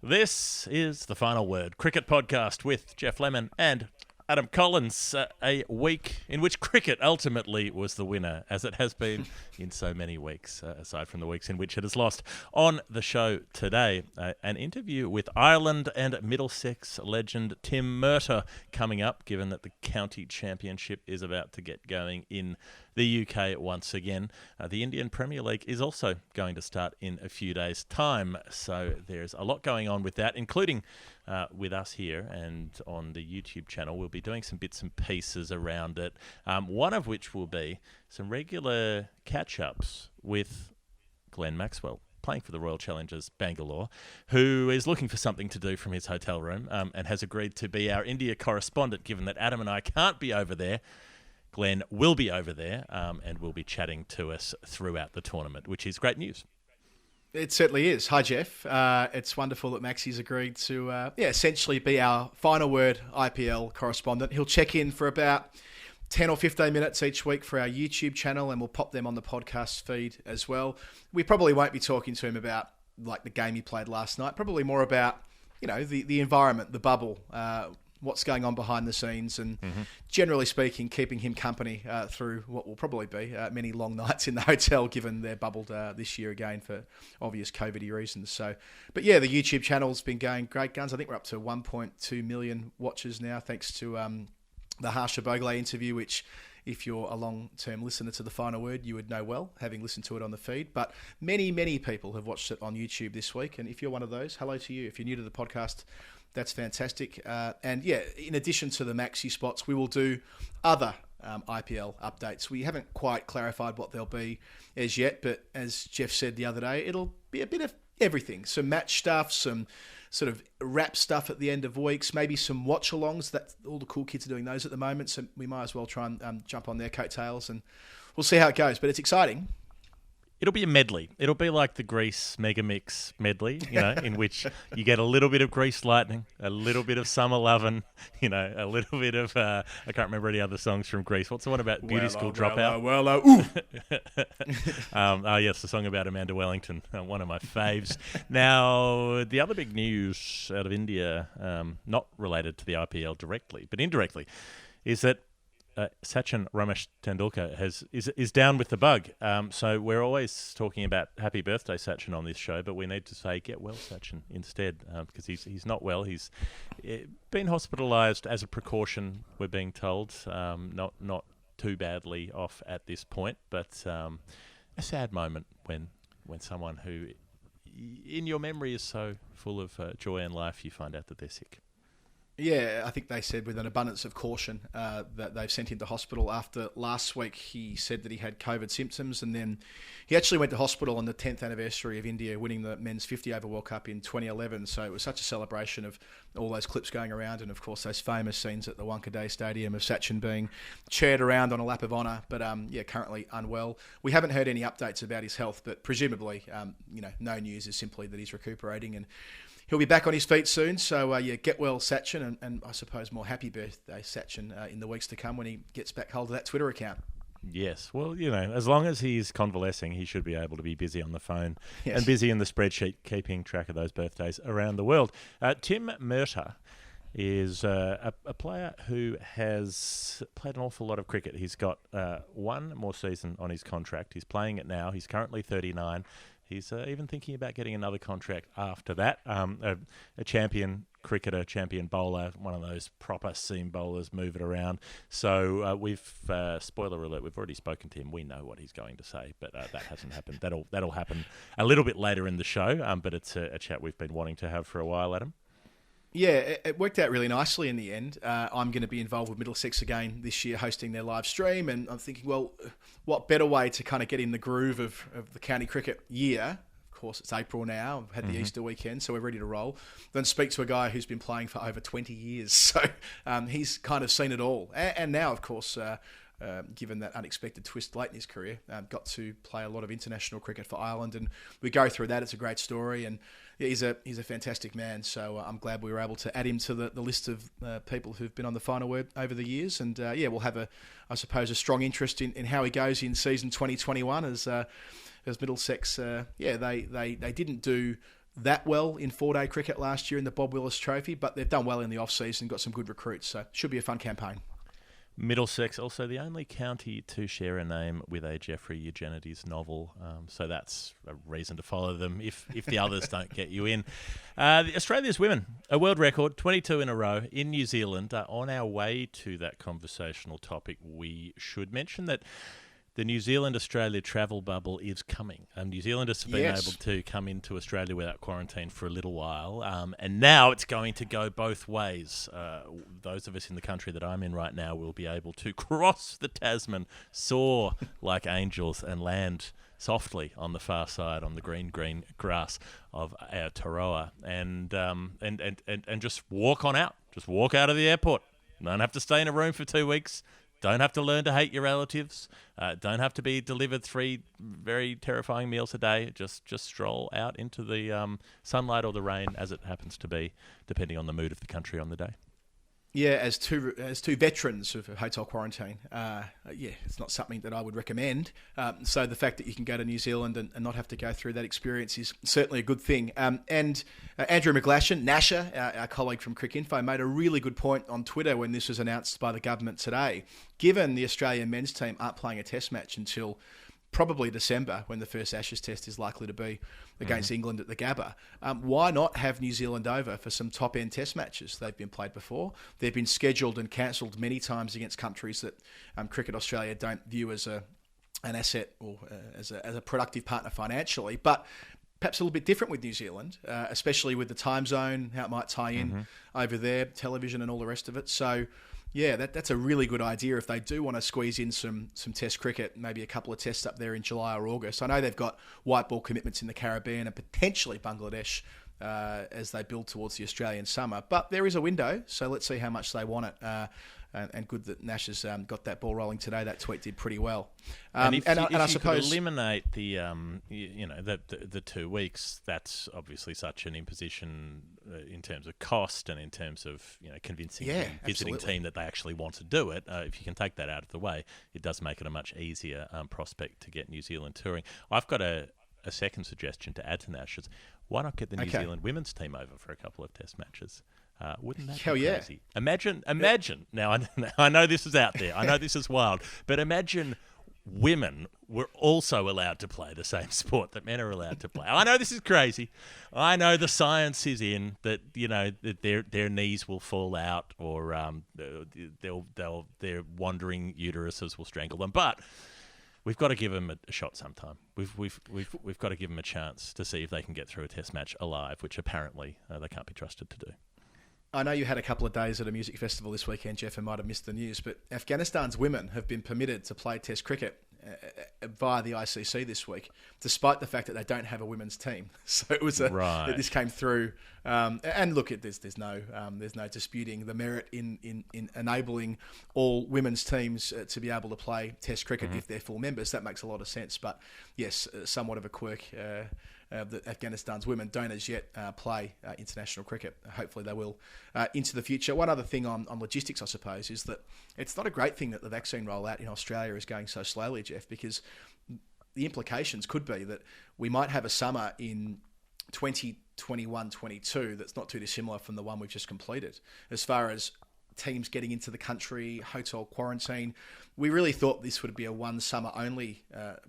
This is The Final Word, cricket podcast with Jeff Lemon and Adam Collins. A week in which cricket ultimately was the winner, as it has been in so many weeks, aside from the weeks in which it has lost. On the show today, an interview with Ireland and Middlesex legend Tim Murtagh coming up, given that the county championship is about to get going in the UK once again. The Indian Premier League is also going to start in a few days' time, so there's a lot going on with that, including with us here and on the YouTube channel. We'll be doing some bits and pieces around it, one of which will be some regular catch-ups with Glenn Maxwell, playing for the Royal Challengers Bangalore, who is looking for something to do from his hotel room and has agreed to be our India correspondent, given that Adam and I can't be over there. Glenn will be over there and will be chatting to us throughout the tournament, which is great news. It certainly is. Hi, Jeff. It's wonderful that Maxie's agreed to essentially be our Final Word IPL correspondent. He'll check in for about 10 or 15 minutes each week for our YouTube channel, and we'll pop them on the podcast feed as well. We probably won't be talking to him about like the game he played last night, probably more about, you know, the environment, the bubble, what's going on behind the scenes, and generally speaking, keeping him company through what will probably be many long nights in the hotel, given they're bubbled this year again for obvious COVID-y reasons. So, but yeah, the YouTube channel's been going great guns. I think we're up to 1.2 million watches now, thanks to the Harsha Bogle interview, which, if you're a long-term listener to The Final Word, you would know well, having listened to it on the feed. But many, many people have watched it on YouTube this week, and if you're one of those, hello to you. If you're new to the podcast, that's fantastic. And yeah, in addition to the Maxi spots, we will do other IPL updates. We haven't quite clarified what they'll be as yet, but as Jeff said the other day, it'll be a bit of everything. Some match stuff, some sort of wrap stuff at the end of weeks, maybe some watch-alongs. That all the cool kids are doing those at the moment, so we might as well try and jump on their coattails, and we'll see how it goes. But it's exciting. It'll be a medley. It'll be like the Grease Mega Mix medley, you know, in which you get a little bit of Grease Lightning, a little bit of Summer Lovin', you know, a little bit of, I can't remember any other songs from Grease. What's the one about Beauty School Dropout? Oh, yes, the song about Amanda Wellington, one of my faves. Now, the other big news out of India, not related to the IPL directly, but indirectly, is that Sachin Ramesh Tendulkar is down with the bug. So we're always talking about happy birthday, Sachin, on this show, but we need to say get well, Sachin, instead, because he's not well. He's been hospitalised as a precaution, we're being told. Not too badly off at this point, but a sad moment when someone who, in your memory, is so full of joy and life, you find out that they're sick. Yeah, I think they said with an abundance of caution that they've sent him to hospital after last week he said that he had COVID symptoms, and then he actually went to hospital on the 10th anniversary of India winning the men's 50-over World Cup in 2011, so it was such a celebration of all those clips going around, and of course those famous scenes at the Wankhede Stadium of Sachin being chaired around on a lap of honour, but currently unwell. We haven't heard any updates about his health, but presumably, no news, is simply that he's recuperating and he'll be back on his feet soon. So, get well, Sachin, and I suppose more happy birthday, Sachin, in the weeks to come when he gets back hold of that Twitter account. Yes, well, you know, as long as he's convalescing, he should be able to be busy on the phone and busy in the spreadsheet, keeping track of those birthdays around the world. Tim Murtagh is a player who has played an awful lot of cricket. He's got one more season on his contract. He's playing it now. He's currently 39. He's even thinking about getting another contract after that. A champion cricketer, champion bowler, one of those proper seam bowlers, move it around. So spoiler alert, we've already spoken to him. We know what he's going to say, but that hasn't happened. That'll happen a little bit later in the show, but it's a chat we've been wanting to have for a while, Adam. Yeah, it worked out really nicely in the end. I'm going to be involved with Middlesex again this year, hosting their live stream, and I'm thinking, well, what better way to kind of get in the groove of the county cricket year? Of course, it's April now. We've had the Easter weekend, so we're ready to roll. Then speak to a guy who's been playing for over 20 years, so he's kind of seen it all. And now, of course, given that unexpected twist late in his career, got to play a lot of international cricket for Ireland, and we go through that. It's a great story, and yeah, he's a fantastic man. So I'm glad we were able to add him to the list of people who've been on the Final Word over the years, and we'll have a strong interest in how he goes in season 2021 as Middlesex. They didn't do that well in 4-day cricket last year in the Bob Willis Trophy, but they've done well in the off-season, got some good recruits, so should be a fun campaign. Middlesex, also the only county to share a name with a Geoffrey Eugenides novel, so that's a reason to follow them if the others don't get you in. Australia's women, a world record, 22 in a row in New Zealand. On our way to that conversational topic, we should mention that the New Zealand-Australia travel bubble is coming. New Zealanders have been able to come into Australia without quarantine for a little while, and now it's going to go both ways. Those of us in the country that I'm in right now will be able to cross the Tasman, soar like angels, and land softly on the far side on the green grass of Aotearoa, and just walk on out. Just walk out of the airport. Don't have to stay in a room for 2 weeks. Don't have to learn to hate your relatives. Don't have to be delivered 3 very terrifying meals a day. Just stroll out into the sunlight or the rain, as it happens to be, depending on the mood of the country on the day. Yeah, as two veterans of hotel quarantine, it's not something that I would recommend. So the fact that you can go to New Zealand and not have to go through that experience is certainly a good thing. And Andrew McGlashan, Nasher, our colleague from Cricinfo, made a really good point on Twitter when this was announced by the government today. Given the Australian men's team aren't playing a test match until probably December, when the first Ashes test is likely to be against England at the Gabba, why not have New Zealand over for some top-end test matches? They've been played before. They've been scheduled and cancelled many times against countries that Cricket Australia don't view as an asset or as a productive partner financially. But perhaps a little bit different with New Zealand, especially with the time zone, how it might tie in over there, television and all the rest of it. So yeah, that's a really good idea if they do want to squeeze in some test cricket, maybe a couple of tests up there in July or August. I know they've got white ball commitments in the Caribbean and potentially Bangladesh as they build towards the Australian summer. But there is a window, so let's see how much they want it. And good that Nash has got that ball rolling today. That tweet did pretty well. And if you could eliminate the 2 weeks, that's obviously such an imposition in terms of cost and in terms of convincing the visiting team that they actually want to do it. If you can take that out of the way, it does make it a much easier prospect to get New Zealand touring. I've got a second suggestion to add to Nash's. Why not get the New Zealand women's team over for a couple of test matches? Wouldn't that be crazy? Imagine. Now, I know this is out there. I know this is wild. But imagine women were also allowed to play the same sport that men are allowed to play. I know this is crazy. I know the science is in that, that their knees will fall out or their wandering uteruses will strangle them. But we've got to give them a shot sometime. We've got to give them a chance to see if they can get through a test match alive, which apparently they can't be trusted to do. I know you had a couple of days at a music festival this weekend, Jeff, and might have missed the news, but Afghanistan's women have been permitted to play Test cricket via the ICC this week, despite the fact that they don't have a women's team. So it was this came through, and look, there's no disputing the merit in enabling all women's teams to be able to play Test cricket if they're full members. That makes a lot of sense. But yes, somewhat of a quirk. That Afghanistan's women don't as yet play international cricket. Hopefully they will into the future. One other thing on logistics, I suppose, is that it's not a great thing that the vaccine rollout in Australia is going so slowly, Jeff, because the implications could be that we might have a summer in 2021-22 that's not too dissimilar from the one we've just completed. As far as teams getting into the country, hotel quarantine, we really thought this would be a one summer only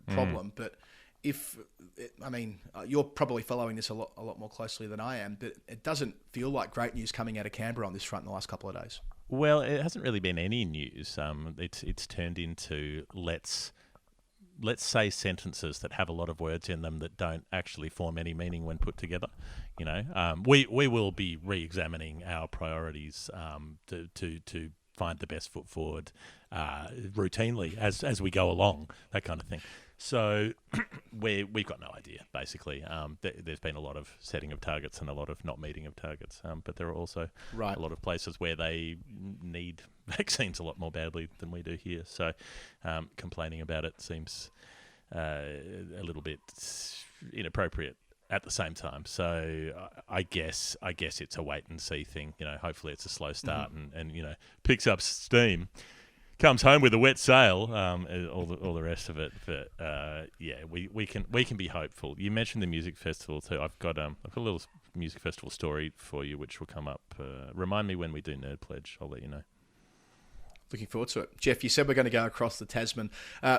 problem, but you're probably following this a lot more closely than I am, but it doesn't feel like great news coming out of Canberra on this front in the last couple of days. Well, it hasn't really been any news. It's turned into let's say sentences that have a lot of words in them that don't actually form any meaning when put together. We will be re-examining our priorities to find the best foot forward routinely as we go along, that kind of thing. So we've got no idea, basically. There's been a lot of setting of targets and a lot of not meeting of targets, but there are also a lot of places where they need vaccines a lot more badly than we do here. So complaining about it seems a little bit inappropriate at the same time. So I guess it's a wait and see thing. Hopefully it's a slow start and picks up steam. comes home with a wet sail, all the rest of it. But we can be hopeful. You mentioned the music festival too. I've got a little music festival story for you, which will come up. Remind me when we do Nerd Pledge. I'll let you know. Looking forward to it. Jeff, you said we're going to go across the Tasman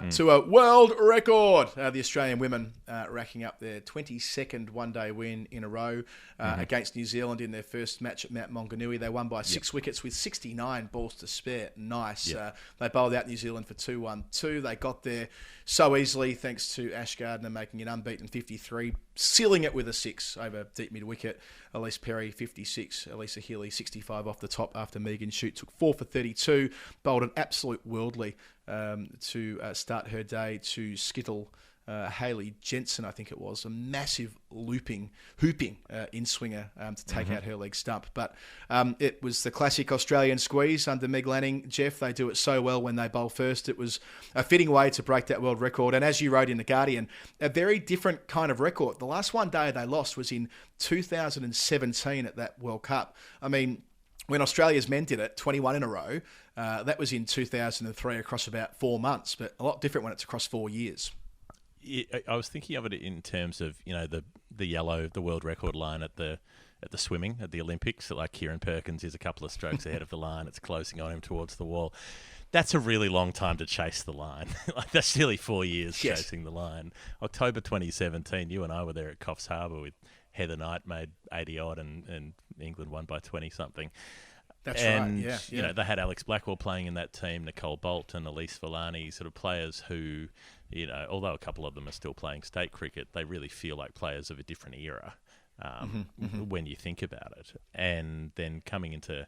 to a world record. The Australian women racking up their 22nd one-day win in a row against New Zealand in their first match at Mount Maunganui. They won by 6 wickets with 69 balls to spare. Nice. Yep. They bowled out New Zealand for 2-1-2. They got there so easily thanks to Ash Gardner making an unbeaten 53, sealing it with a 6 over deep mid-wicket. Elise Perry, 56. Elisa Healy, 65 off the top after Megan Shute took 4 for 32. Bowled an absolute worldly to start her day to skittle Hayley Jensen, I think it was. A massive hooping in-swinger to take out her leg stump. But it was the classic Australian squeeze under Meg Lanning. Jeff, they do it so well when they bowl first. It was a fitting way to break that world record. And as you wrote in The Guardian, a very different kind of record. The last one day they lost was in 2017 at that World Cup. I mean, when Australia's men did it, 21 in a row, that was in 2003 across about 4 months, but a lot different when it's across 4 years. I was thinking of it in terms of the world record line at the swimming at the Olympics. Like Kieran Perkins is a couple of strokes ahead of the line. It's closing on him towards the wall. That's a really long time to chase the line. Like that's nearly 4 years chasing the line. October 2017, you and I were there at Coffs Harbour with Heather Knight made 80 odd and England won by 20 something. That's right. Yeah. You know, they had Alex Blackwell playing in that team, Nicole Bolton, Elise Villani, sort of players who, you know, although a couple of them are still playing state cricket, they really feel like players of a different era when you think about it. And then coming into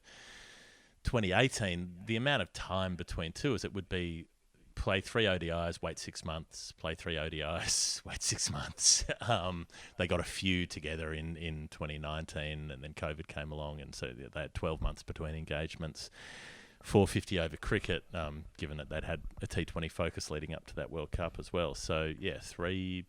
2018, the amount of time between tours, it would be play 3 ODIs, wait 6 months, play 3 ODIs, wait 6 months. They got a few together in 2019 and then COVID came along and so they had 12 months between engagements. 450 over cricket, given that they'd had a T20 focus leading up to that World Cup as well. So, 3+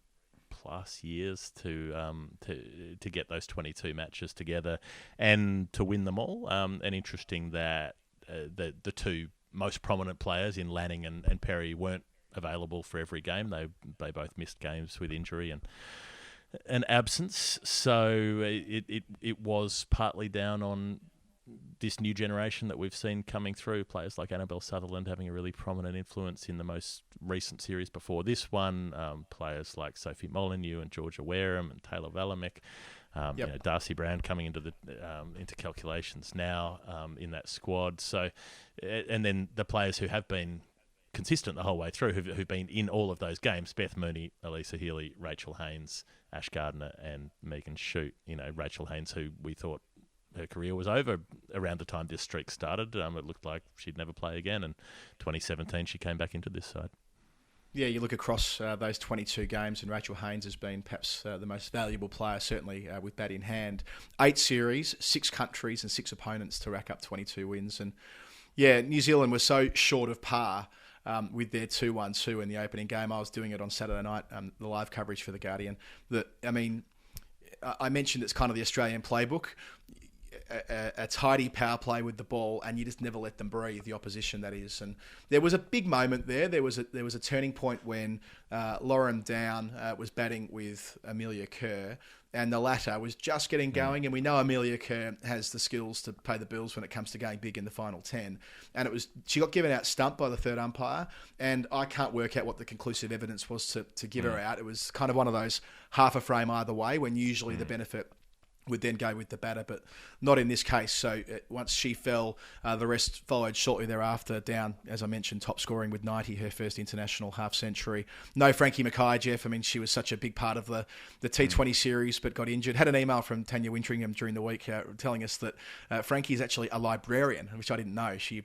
years to get those 22 matches together and to win them all. And interesting that the two most prominent players in Lanning and Perry weren't available for every game. They both missed games with injury and absence. So it was partly down on this new generation that we've seen coming through, players like Annabelle Sutherland having a really prominent influence in the most recent series before this one, players like Sophie Molyneux and Georgia Wareham and Taylor Valamek. Darcy Brown coming into calculations now in that squad. So, and then the players who have been consistent the whole way through, who've been in all of those games: Beth Mooney, Elisa Healy, Rachel Haynes, Ash Gardner, and Megan Shute. You know, Rachel Haynes, who we thought her career was over around the time this streak started. It looked like she'd never play again, and 2017 she came back into this side. Yeah, you look across those 22 games and Rachel Haynes has been perhaps the most valuable player, certainly with bat in hand. 8 series, 6 countries and 6 opponents to rack up 22 wins. And yeah, New Zealand was so short of par with their 2-1-2 in the opening game. I was doing it on Saturday night, the live coverage for The Guardian. I mentioned it's kind of the Australian playbook. A tidy power play with the ball, and you just never let them breathe, the opposition, that is. And there was a big moment there. There was a turning point when Lauren Down was batting with Amelia Kerr, and the latter was just getting going. And we know Amelia Kerr has the skills to pay the bills when it comes to going big in the final 10. And she got given out stumped by the third umpire, and I can't work out what the conclusive evidence was to give her out. It was kind of one of those half a frame either way, when usually the benefit would then go with the batter, but not in this case. So once she fell, the rest followed shortly thereafter. Down, as I mentioned, top scoring with 90, her first international half century. No Frankie Mackay, Jeff. I mean, she was such a big part of the T20 series, but got injured. Had an email from Tanya Winteringham during the week telling us that Frankie is actually a librarian, which I didn't know. She's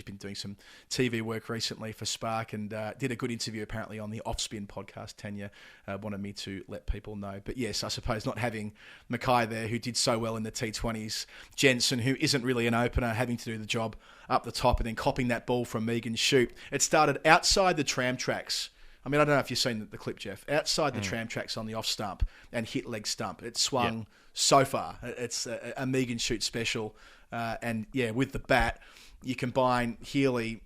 been doing some TV work recently for Spark and did a good interview apparently on the Offspin podcast. Tanya wanted me to let people know. But yes, I suppose not having Mackay there, who did so well in the T20s, Jensen, who isn't really an opener, having to do the job up the top, and then copping that ball from Megan Shute. It started outside the tram tracks. I mean, I don't know if you've seen the clip, Jeff. Outside the tram tracks on the off stump and hit leg stump. It swung so far. It's a Megan Shute special. And yeah, with the bat, you combine Healy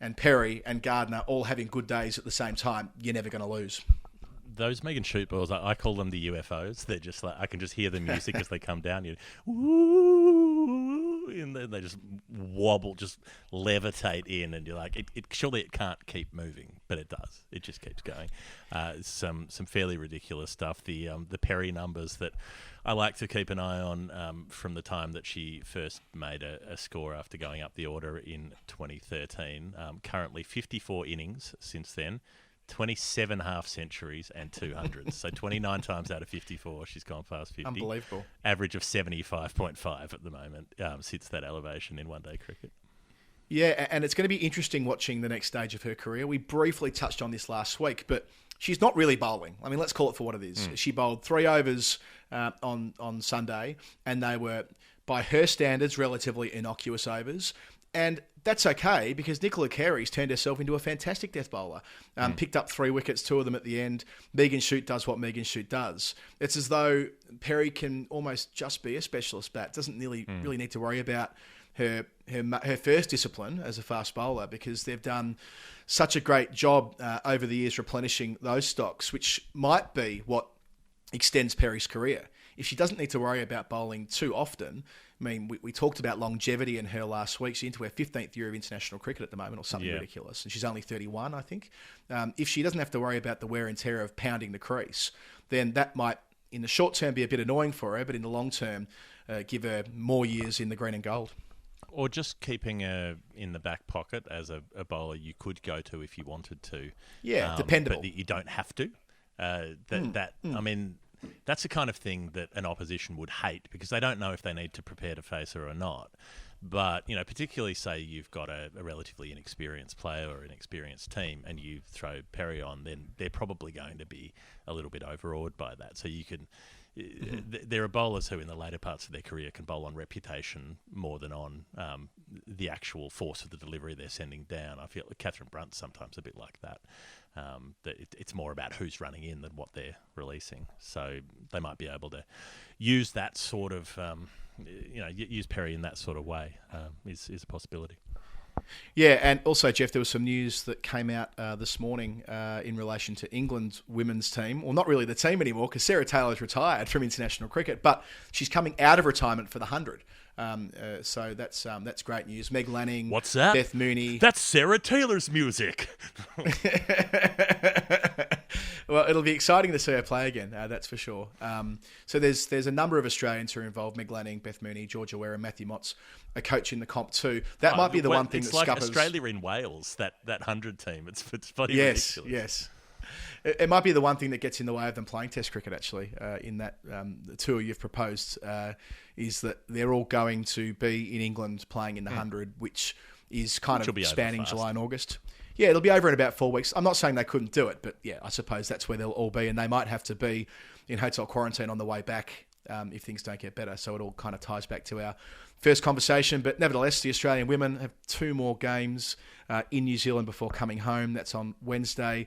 and Perry and Gardner all having good days at the same time, you're never going to lose. Those Megan shoot balls, I call them the UFOs. They're just like, I can just hear the music as they come down. You, woo, and then they just wobble, just levitate in, and you're like, surely it can't keep moving, but it does. It just keeps going. Some fairly ridiculous stuff. The Perry numbers that I like to keep an eye on from the time that she first made a score after going up the order in 2013. Currently 54 innings since then. 27 half centuries and 200s. So 29 times out of 54, she's gone past 50. Unbelievable. Average of 75.5 at the moment since that elevation in one-day cricket. Yeah, and it's going to be interesting watching the next stage of her career. We briefly touched on this last week, but she's not really bowling. I mean, let's call it for what it is. She bowled 3 overs on Sunday, and they were, by her standards, relatively innocuous overs. And that's okay, because Nicola Carey's turned herself into a fantastic death bowler. Picked up 3 wickets, 2 of them at the end. Megan Shute does what Megan Shute does. It's as though Perry can almost just be a specialist bat. Doesn't really need to worry about her first discipline as a fast bowler, because they've done such a great job over the years replenishing those stocks, which might be what extends Perry's career. If she doesn't need to worry about bowling too often, I mean, we talked about longevity in her last week. She's into her 15th year of international cricket at the moment, or something ridiculous. And she's only 31, I think. If she doesn't have to worry about the wear and tear of pounding the crease, then that might, in the short term, be a bit annoying for her, but in the long term, give her more years in the green and gold. Or just keeping her in the back pocket as a bowler you could go to if you wanted to. Yeah, dependable. But you don't have to. I mean, that's the kind of thing that an opposition would hate, because they don't know if they need to prepare to face her or not. But, particularly say you've got a relatively inexperienced player or an experienced team and you throw Perry on, then they're probably going to be a little bit overawed by that. So you can... There are bowlers who in the later parts of their career can bowl on reputation more than on the actual force of the delivery they're sending down. I feel like Catherine Brunt's sometimes a bit like that. That it's more about who's running in than what they're releasing. So they might be able to use that sort of, use Perry in that sort of way is a possibility. Yeah, and also, Jeff, there was some news that came out this morning in relation to England's women's team. Well, not really the team anymore, because Sarah Taylor's retired from international cricket, but she's coming out of retirement for the 100. So that's great news. Meg Lanning, what's that? Beth Mooney. That's Sarah Taylor's music. Well, it'll be exciting to see her play again, that's for sure. So there's a number of Australians who are involved: Meg Lanning, Beth Mooney, Georgia Wareham, Matthew Motts are coaching the comp too. That might be the one thing that like scuppers... Australia in Wales, that 100 team. It's bloody ridiculous. Yes. It might be the one thing that gets in the way of them playing Test cricket, actually, in that the tour you've proposed, is that they're all going to be in England playing in the 100, which is kind of spanning July and August. Yeah, it'll be over in about 4 weeks. I'm not saying they couldn't do it, but yeah, I suppose that's where they'll all be, and they might have to be in hotel quarantine on the way back if things don't get better. So it all kind of ties back to our first conversation. But nevertheless, the Australian women have 2 more games in New Zealand before coming home. That's on Wednesday.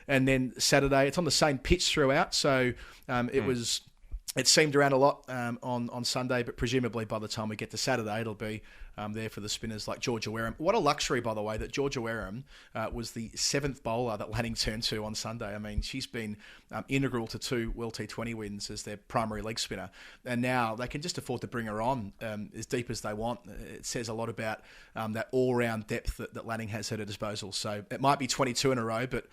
And then Saturday, it's on the same pitch throughout. So it seemed around a lot on Sunday, but presumably by the time we get to Saturday, it'll be there for the spinners like Georgia Wareham. What a luxury, by the way, that Georgia Wareham was the 7th bowler that Lanning turned to on Sunday. I mean, she's been integral to 2 World T20 wins as their primary leg spinner. And now they can just afford to bring her on as deep as they want. It says a lot about that all-round depth that Lanning has at her disposal. So it might be 22 in a row, but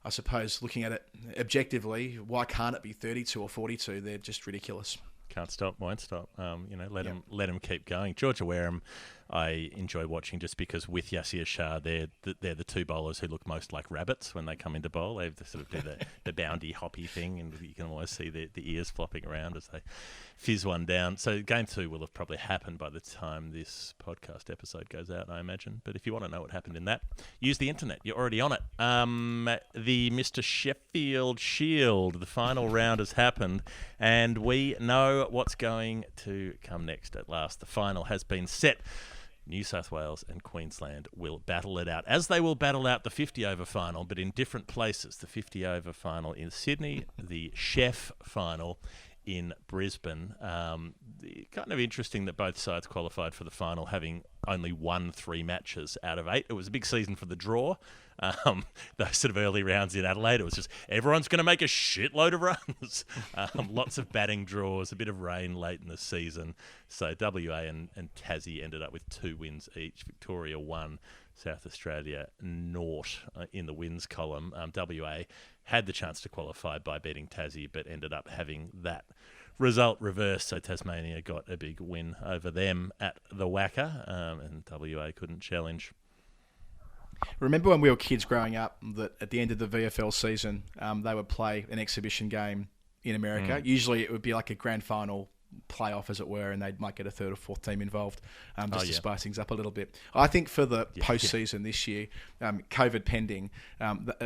I suppose looking at it objectively, why can't it be 32 or 42? They're just ridiculous. Can't stop, won't stop. Let them keep going. Georgia Wareham, I enjoy watching just because with Yasir Shah, they're the 2 bowlers who look most like rabbits when they come into bowl. They sort of do the boundy hoppy thing, and you can almost see the ears flopping around as they fizz one down. So game 2 will have probably happened by the time this podcast episode goes out, I imagine. But if you want to know what happened in that, use the internet. You're already on it. The Mr. Sheffield Shield, the final round has happened, and we know what's going to come next at last. The final has been set. New South Wales and Queensland will battle it out, as they will battle out the 50-over final, but in different places. The 50-over final in Sydney, the Chef final in Brisbane. Kind of interesting that both sides qualified for the final having only won 3 matches out of 8. It was a big season for the draw. Those sort of early rounds in Adelaide, it was just everyone's going to make a shitload of runs. Lots of batting draws, a bit of rain late in the season. So WA and Tassie ended up with 2 wins each. Victoria 1, South Australia 0 in the wins column. WA had the chance to qualify by beating Tassie, but ended up having that result reversed. So Tasmania got a big win over them at the Wacker, and WA couldn't challenge. Remember when we were kids growing up that at the end of the VFL season, they would play an exhibition game in America. Usually it would be like a grand final playoff, as it were, and they might get a 3rd or 4th team involved to spice things up a little bit. I think for the postseason this year, COVID pending,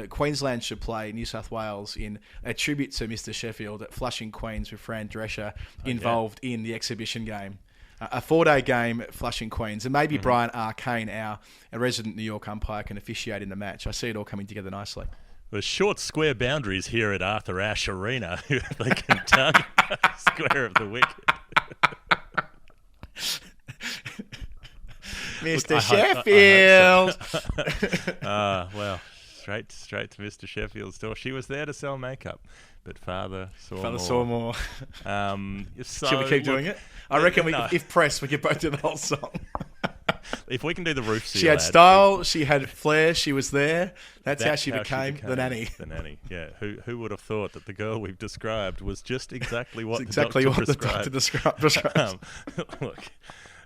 Queensland should play New South Wales in a tribute to Mr. Sheffield at Flushing, Queens, with Fran Drescher involved in the exhibition game. A 4-day game at Flushing, Queens, and maybe Brian Arcane, our resident New York umpire, can officiate in the match. I see it all coming together nicely. The short square boundaries here at Arthur Ashe Arena, they can target square of the wicket. Mr. Sheffield. Well, straight to Mr. Sheffield's door. She was there to sell makeup, but father saw more. So, should we keep doing it? I reckon if pressed, we could both do the whole song. If we can do the roof seal, she had style, she had flair, she was there. That's how she became the nanny. The nanny, yeah. Who would have thought that the girl we've described was just exactly what the doctor described. Look,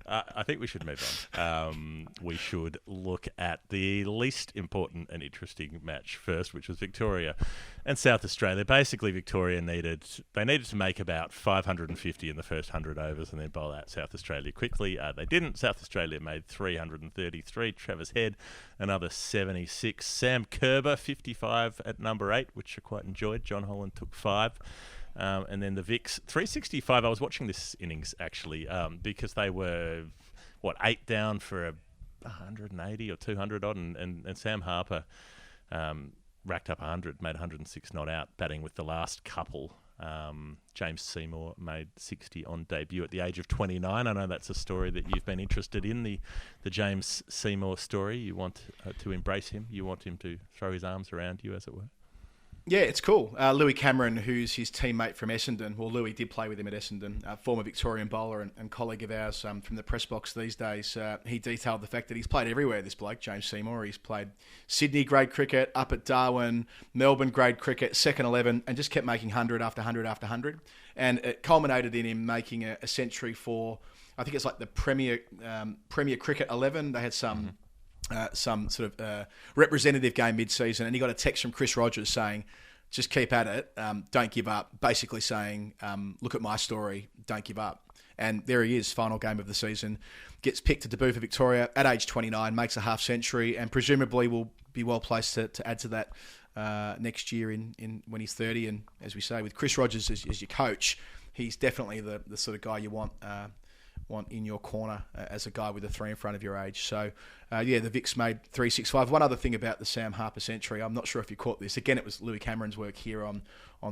I think we should move on. We should look at the least important and interesting match first, which was Victoria and South Australia. Basically, Victoria needed to make about 550 in the first 100 overs and then bowl out South Australia quickly. They didn't. South Australia made 333. Travis Head, another 76. Sam Kerber, 55 at number 8, which I quite enjoyed. John Holland took 5. And then the Vics, 365. I was watching this innings, actually, because they were, 8 down for 180 or 200 odd, and Sam Harper racked up 100, made 106 not out, batting with the last couple. James Seymour made 60 on debut at the age of 29. I know that's a story that you've been interested in, the James Seymour story. You want to embrace him. You want him to throw his arms around you, as it were. Yeah, it's cool. Louis Cameron, who's his teammate from Essendon, well, Louis did play with him at Essendon, former Victorian bowler and colleague of ours from the press box these days, he detailed the fact that he's played everywhere, this bloke, James Seymour. He's played Sydney grade cricket, up at Darwin, Melbourne grade cricket, second 11, and just kept making 100 after 100 after 100. And it culminated in him making a century for, I think it's like the Premier Cricket 11. They had some sort of representative game mid-season, and he got a text from Chris Rogers saying, just keep at it, don't give up, basically saying, look at my story, don't give up. And there he is, final game of the season, gets picked to debut for Victoria at age 29, makes a half century, and presumably will be well placed to add to that next year in when he's 30. And as we say, with Chris Rogers as your coach, he's definitely the sort of guy you want in your corner as a guy with a 3 in front of your age. So, the Vics made 365. One other thing about the Sam Harper century, I'm not sure if you caught this. Again, it was Louis Cameron's work here on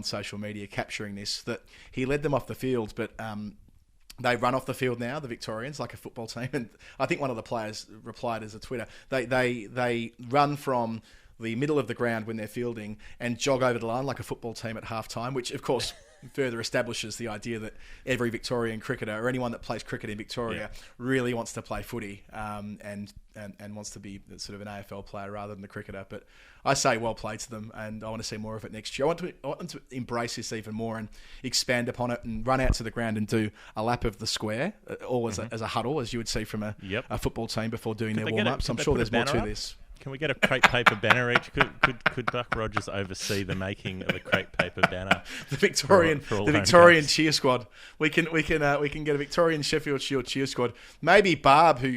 social media capturing this, that he led them off the field, but they run off the field now, the Victorians, like a football team. And I think one of the players replied as a Twitter, they run from the middle of the ground when they're fielding and jog over the line like a football team at half-time, which, of course, further establishes the idea that every Victorian cricketer or anyone that plays cricket in Victoria really wants to play footy and wants to be sort of an AFL player rather than the cricketer. But I say well played to them, and I want to see more of it next year. I want them to embrace this even more and expand upon it and run out to the ground and do a lap of the square, all as a huddle, as you would see from a football team before doing their warm-ups. I'm sure there's more to this. Can we get a crepe paper banner each? Could Buck Rogers oversee the making of a crepe paper banner? The Victorian cheer squad. We can get a Victorian Sheffield Shield cheer squad. Maybe Barb, who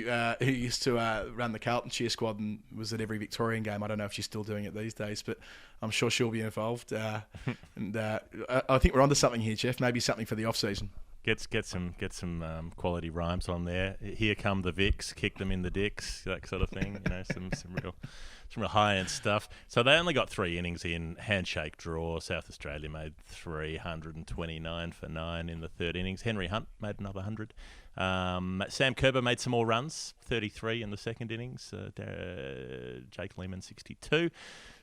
used to run the Carlton cheer squad and was at every Victorian game. I don't know if she's still doing it these days, but I'm sure she'll be involved. I think we're onto something here, Jeff. Maybe something for the off season. Get some quality rhymes on there. Here come the Vicks, kick them in the dicks, that sort of thing. Some real high end stuff. So they only got 3 innings in. Handshake draw. South Australia made 329 for 9 in the 3rd innings. Henry Hunt made another 100. Sam Kerber made some more runs, 33 in the 2nd innings. Jake Lehman 62.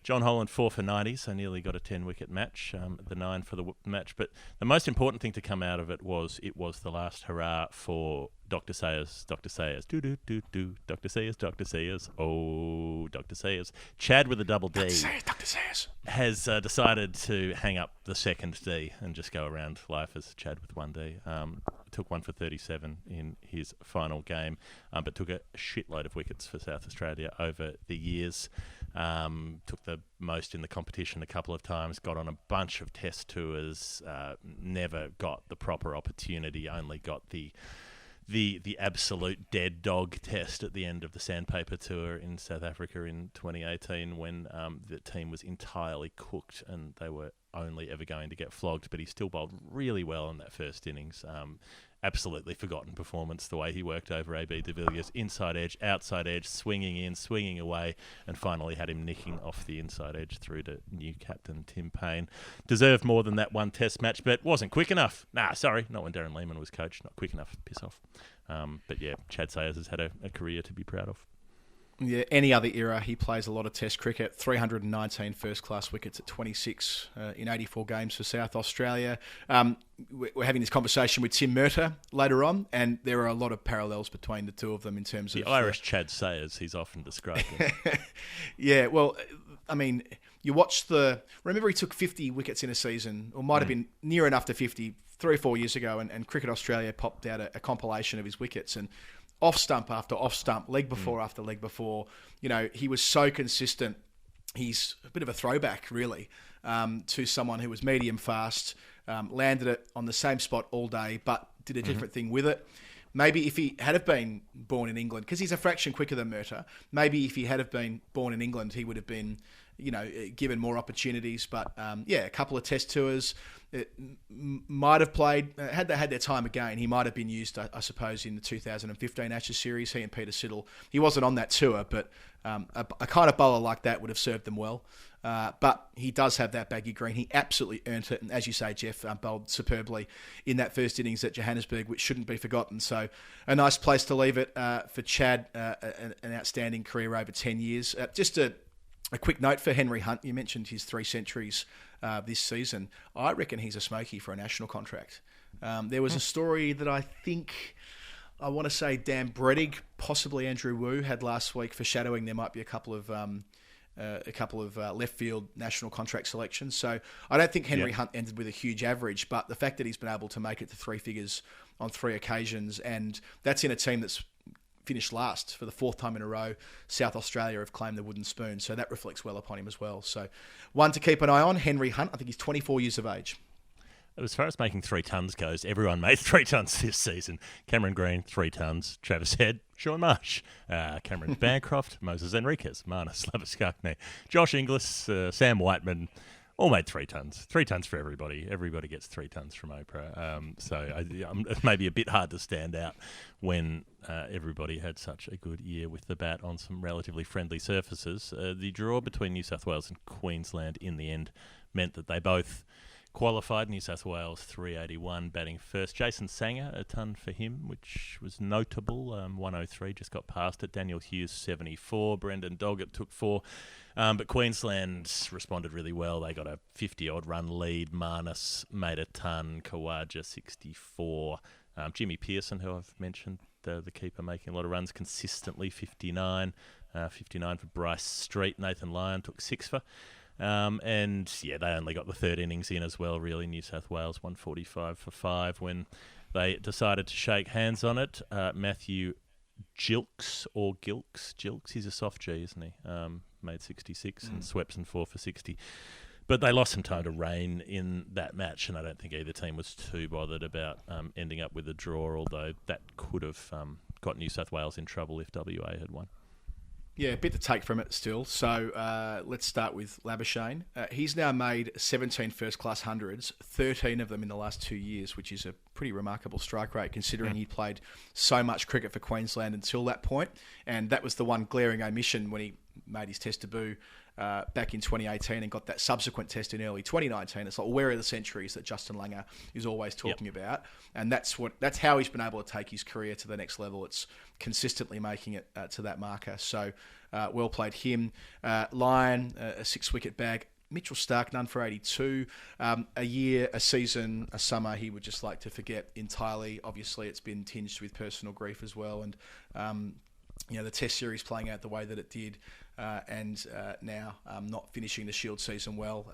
John Holland 4 for 90, so nearly got a 10-wicket match, the 9 for the match. But the most important thing to come out of it was the last hurrah for Dr. Sayers. Dr. Sayers. Do-do-do-do. Dr. Sayers, Dr. Sayers. Oh, Dr. Sayers. Chad with a double D. Dr. Sayers. Has decided to hang up the 2nd D and just go around life as Chad with 1 D. Took 1 for 37 in his final game, but took a shitload of wickets for South Australia over the years. Took the most in the competition a couple of times, got on a bunch of test tours, never got the proper opportunity, only got the absolute dead dog test at the end of the Sandpaper Tour in South Africa in 2018 when the team was entirely cooked and they were only ever going to get flogged, but he still bowled really well in that 1st innings. Absolutely forgotten performance, the way he worked over AB de Villiers, inside edge, outside edge, swinging in, swinging away, and finally had him nicking off the inside edge through to new captain Tim Payne. Deserved more than that 1 test match, but wasn't quick enough. Not when Darren Lehmann was coach. Not quick enough. Piss off. But yeah, Chad Sayers has had a career to be proud of. Yeah, any other era, he plays a lot of Test cricket. 319 first-class wickets at 26 in 84 games for South Australia. We're having this conversation with Tim Murtagh later on, and there are a lot of parallels between the two of them in terms of... The Irish Chad Sayers, he's often described. Yeah, well, I mean, you watch remember he took 50 wickets in a season, or might have been near enough to 50, 3 or 4 years ago, and Cricket Australia popped out a compilation of his wickets, and off stump after off stump, leg before after leg before. He was so consistent. He's a bit of a throwback, really, to someone who was medium fast, landed it on the same spot all day, but did a different thing with it. Maybe if he had have been born in England, because he's a fraction quicker than Murtagh, maybe if he had have been born in England, he would have been, given more opportunities. But a couple of test tours. It might have played, had they had their time again, he might have been used, I suppose, in the 2015 Ashes series. He and Peter Siddle, he wasn't on that tour, but a kind of bowler like that would have served them well. But he does have that baggy green. He absolutely earned it. And as you say, Jeff, bowled superbly in that 1st innings at Johannesburg, which shouldn't be forgotten. So a nice place to leave it for Chad, an outstanding career over 10 years. Just a quick note for Henry Hunt. You mentioned his 3 centuries this season. I reckon he's a smoky for a national contract. There was a story that I want to say Dan Brettig, possibly Andrew Wu, had last week foreshadowing there might be a couple of left field national contract selections. So I don't think Henry Hunt ended with a huge average, but the fact that he's been able to make it to 3 figures on 3 occasions, and that's in a team that's finished last for the 4th time in a row. South Australia have claimed the wooden spoon, so that reflects well upon him as well. So one to keep an eye on, Henry Hunt. I think he's 24 years of age. As far as making 3 tons goes, everyone made 3 tons this season. Cameron Green, 3 tons. Travis Head, Sean Marsh, Cameron Bancroft, Moses Enriquez, Marnus Labuschagne, Josh Inglis, Sam Whiteman, all made 3 tons. 3 tons for everybody. Everybody gets 3 tons from Oprah. It may be a bit hard to stand out when everybody had such a good year with the bat on some relatively friendly surfaces. The draw between New South Wales and Queensland in the end meant that they both qualified. New South Wales 381 batting first. Jason Sanger, a ton for him, which was notable. 103 just got past it. Daniel Hughes 74. Brendan Doggett took 4. But Queensland responded really well. They got a 50-odd run lead. Marnus made a ton. Khawaja 64. Jimmy Pearson, who I've mentioned, the keeper making a lot of runs consistently, 59. 59 for Bryce Street. Nathan Lyon took 6 for. They only got the 3rd innings in as well, really. New South Wales 145 for 5 when they decided to shake hands on it. Matthew Gilks, he's a soft G, isn't he? Made 66 and Swepson 4 for 60. But they lost some time to rain in that match, and I don't think either team was too bothered about ending up with a draw, although that could have got New South Wales in trouble if WA had won. Yeah, a bit to take from it still. So let's start with Labuschagne. He's now made 17 first-class hundreds, 13 of them in the last 2 years, which is a pretty remarkable strike rate considering he played so much cricket for Queensland until that point. And that was the one glaring omission when he made his Test debut back in 2018 and got that subsequent Test in early 2019. It's like, where are the centuries that Justin Langer is always talking about? And that's how he's been able to take his career to the next level. It's consistently making it to that marker. So well played him. Lyon, a 6-wicket bag. Mitchell Starc, none for 82. A year, a season, a summer he would just like to forget entirely. Obviously, it's been tinged with personal grief as well. And, the Test series playing out the way that it did and now not finishing the Shield season well.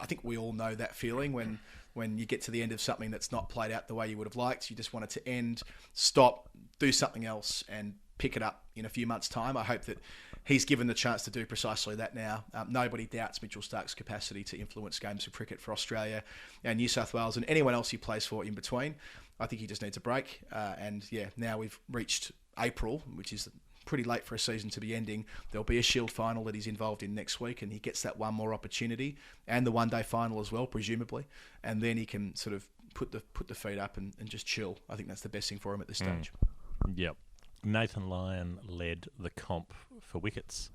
I think we all know that feeling when you get to the end of something that's not played out the way you would have liked. You just want it to end, stop, do something else and pick it up in a few months' time. I hope that he's given the chance to do precisely that now. Nobody doubts Mitchell Starc's capacity to influence games of cricket for Australia and New South Wales and anyone else he plays for in between. I think he just needs a break. Now we've reached April, which is pretty late for a season to be ending. There'll be a Shield final that he's involved in next week, and he gets that one more opportunity and the one-day final as well, presumably. And then he can sort of put the feet up and just chill. I think that's the best thing for him at this stage. Yep. Nathan Lyon led the comp for wickets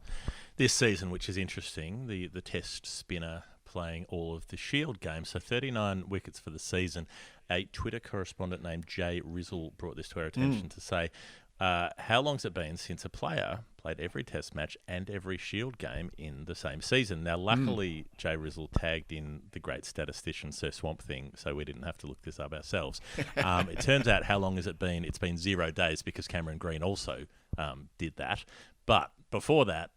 this season, which is interesting. The Test spinner playing all of the Shield games. So 39 wickets for the season. A Twitter correspondent named Jay Rizzle brought this to our attention to say, how long's it been since a player played every Test match and every Shield game in the same season? Now, luckily, Jay Rizzle tagged in the great statistician Sir Swamp Thing, so we didn't have to look this up ourselves. It turns out, how long has it been? It's been 0 days because Cameron Green also did that. But before that,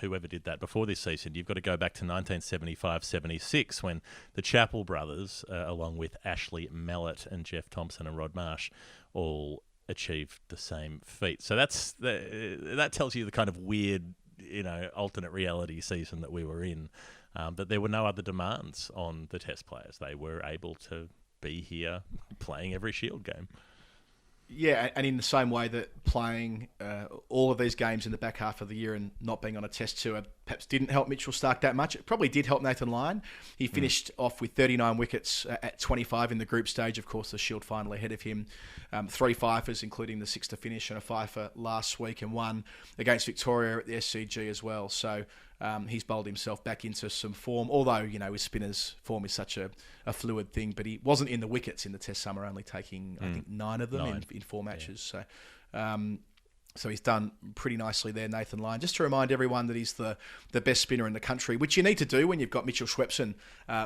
whoever did that before this season, you've got to go back to 1975-76 when the Chappell brothers, along with Ashley Mallett and Jeff Thompson and Rod Marsh, all achieved the same feat. So that tells you the kind of weird, alternate reality season that we were in. That there were no other demands on the Test players. They were able to be here playing every Shield game. Yeah, and in the same way that playing all of these games in the back half of the year and not being on a Test tour perhaps didn't help Mitchell Starc that much, it probably did help Nathan Lyon. He finished off with 39 wickets at 25 in the group stage. Of course, the Shield final ahead of him. 3 fifers, including the 6 to finish, and a fifer last week, and 1 against Victoria at the SCG as well. So he's bowled himself back into some form, although, his spinner's form is such a fluid thing, but he wasn't in the wickets in the Test summer, only taking, I think, 9 of them in 4 matches. Yeah. So he's done pretty nicely there, Nathan Lyon. Just to remind everyone that he's the best spinner in the country, which you need to do when you've got Mitchell Schwepson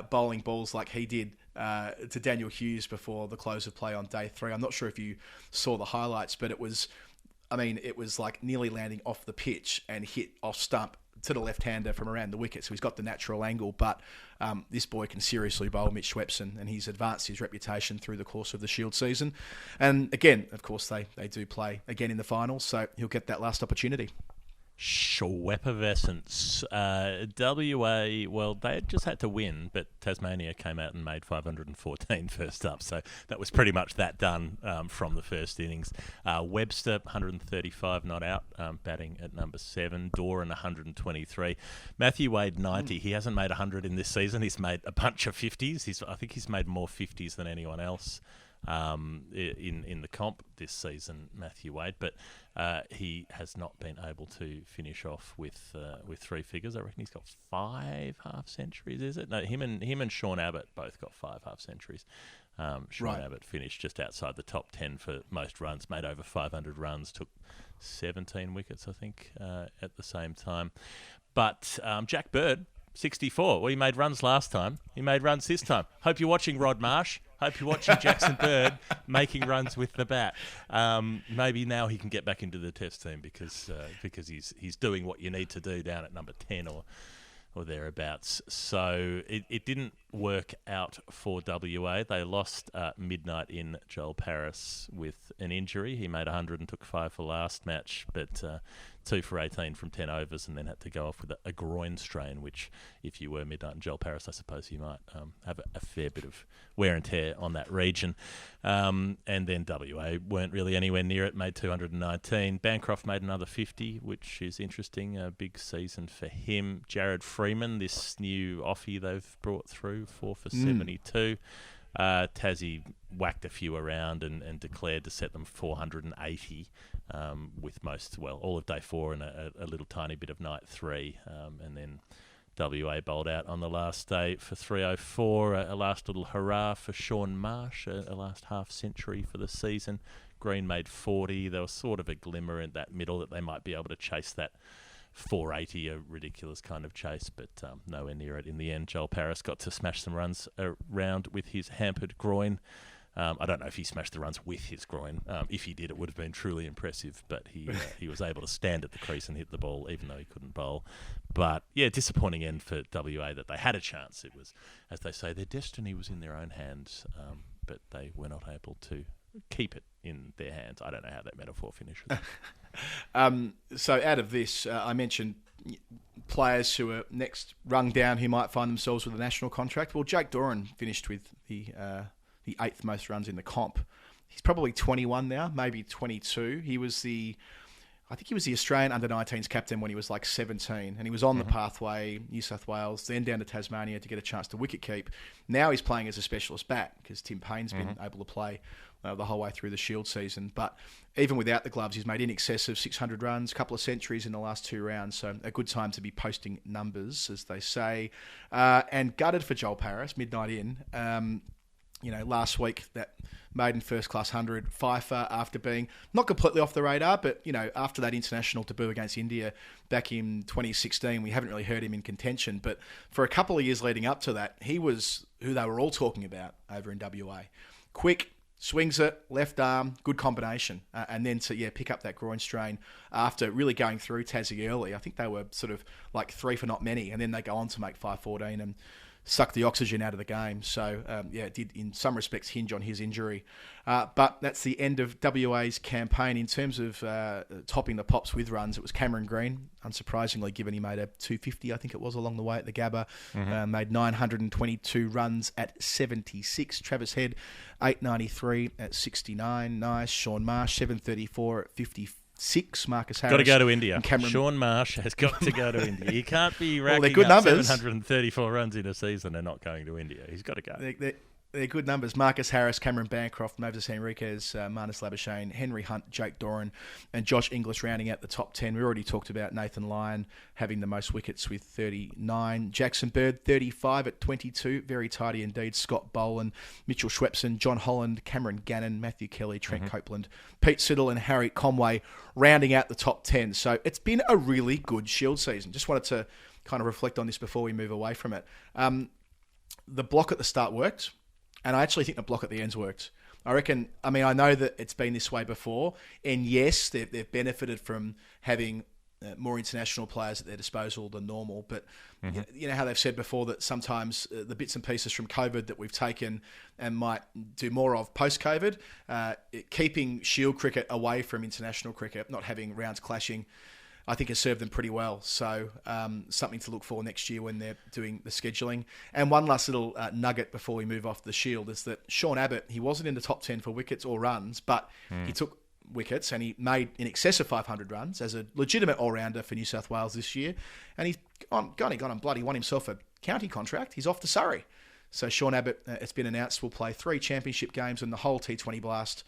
bowling balls like he did to Daniel Hughes before the close of play on day 3. I'm not sure if you saw the highlights, but it was like nearly landing off the pitch and hit off stump to the left-hander from around the wicket, so he's got the natural angle, but this boy can seriously bowl, Mitch Schwepson, and he's advanced his reputation through the course of the Shield season. And again, of course, they do play again in the finals, so he'll get that last opportunity. Schweppervescence. WA, well, they just had to win, but Tasmania came out and made 514 first up, so that was pretty much that done from the first innings. Webster, 135 not out, batting at number 7. Doran, 123. Matthew Wade, 90. He hasn't made 100 in this season. He's made a bunch of 50s. I think he's made more 50s than anyone else in the comp this season, Matthew Wade, but he has not been able to finish off with 3 figures. I reckon he's got 5 half centuries. Is it? No, him and Sean Abbott both got 5 half centuries. Sean Abbott finished just outside the top 10 for most runs, made over 500 runs, took 17 wickets, I think, at the same time. But Jack Bird, 64. Well, he made runs last time. He made runs this time. Hope you're watching, Rod Marsh. Hope you're watching Jackson Bird making runs with the bat. Maybe now he can get back into the Test team because he's doing what you need to do down at number 10 or thereabouts. So it didn't work out for WA. They lost midnight in Joel Paris with an injury. He made 100 and took 5 for last match, but 2 for 18 from 10 overs, and then had to go off with a groin strain, which, if you were Midnight and Joel Paris, I suppose you might have a fair bit of wear and tear on that region. And then WA weren't really anywhere near it, made 219. Bancroft made another 50, which is interesting. A big season for him. Jared Freeman, this new offie they've brought through, 4 for 72. Tassie whacked a few around and declared to set them 480 with all of day 4 and a little tiny bit of night 3. And then WA bowled out on the last day for 304. A last little hurrah for Sean Marsh, a last half century for the season. Green made 40. There was sort of a glimmer in that middle that they might be able to chase that 480, a ridiculous kind of chase, but nowhere near it in the end. Joel Paris got to smash some runs around with his hampered groin. I don't know if he smashed the runs with his groin. If he did, it would have been truly impressive, but he was able to stand at the crease and hit the ball, even though he couldn't bowl. But, yeah, disappointing end for WA that they had a chance. It was, as they say, their destiny was in their own hands, but they were not able to keep it in their hands. I don't know how that metaphor finishes. So out of this, I mentioned players who are next rung down who might find themselves with a national contract. Well, Jake Doran finished with the 8th most runs in the comp. He's probably 21 now, maybe 22. I think he was the Australian under-19s captain when he was like 17, and he was on the pathway, New South Wales, then down to Tasmania to get a chance to wicket keep. Now he's playing as a specialist bat because Tim Payne's been able to play the whole way through the Shield season. But even without the gloves, he's made in excess of 600 runs, a couple of centuries in the last 2 rounds. So a good time to be posting numbers, as they say. And gutted for Joel Paris, midnight in. Last week, that maiden first-class 100, Fakhar, after being not completely off the radar, but, after that international debut against India back in 2016, we haven't really heard him in contention. But for a couple of years leading up to that, he was who they were all talking about over in WA. Quick, swings it, left arm, good combination. And then to pick up that groin strain after really going through Tassie early. I think they were sort of like 3 for not many, and then they go on to make 514 and suck the oxygen out of the game. So, it did in some respects hinge on his injury. But that's the end of WA's campaign. In terms of topping the pops with runs, it was Cameron Green, unsurprisingly, given he made a 250, I think it was, along the way at the Gabba. Made 922 runs at 76. Travis Head, 893 at 69. Nice. Sean Marsh, 734 at 54. Marcus Harris. Got to go to India. Sean Marsh has got to go to India. He can't be racking good up numbers. 734 runs in a season and not going to India. He's got to go. They're good numbers. Marcus Harris, Cameron Bancroft, Moses Henriquez, Marnus Labuschagne, Henry Hunt, Jake Doran, and Josh Inglis rounding out the top 10. We already talked about Nathan Lyon having the most wickets with 39. Jackson Bird, 35 at 22. Very tidy indeed. Scott Boland, Mitchell Schwepson, John Holland, Cameron Gannon, Matthew Kelly, Trent Copeland, Pete Siddle, and Harry Conway rounding out the top 10. So it's been a really good Shield season. Just wanted to kind of reflect on this before we move away from it. The block at the start worked. And I actually think the block at the end's worked. I know that it's been this way before. And yes, they've benefited from having more international players at their disposal than normal. But you know how they've said before that sometimes the bits and pieces from COVID that we've taken and might do more of post-COVID, keeping Shield cricket away from international cricket, not having rounds clashing, I think has served them pretty well. So something to look for next year when they're doing the scheduling. And one last little nugget before we move off the Shield is that Sean Abbott, he wasn't in the top 10 for wickets or runs, but he took wickets and he made in excess of 500 runs as a legitimate all-rounder for New South Wales this year. And he's gone and bloody won himself a county contract. He's off to Surrey. So Sean Abbott, it's been announced, will play 3 championship games and the whole T20 blast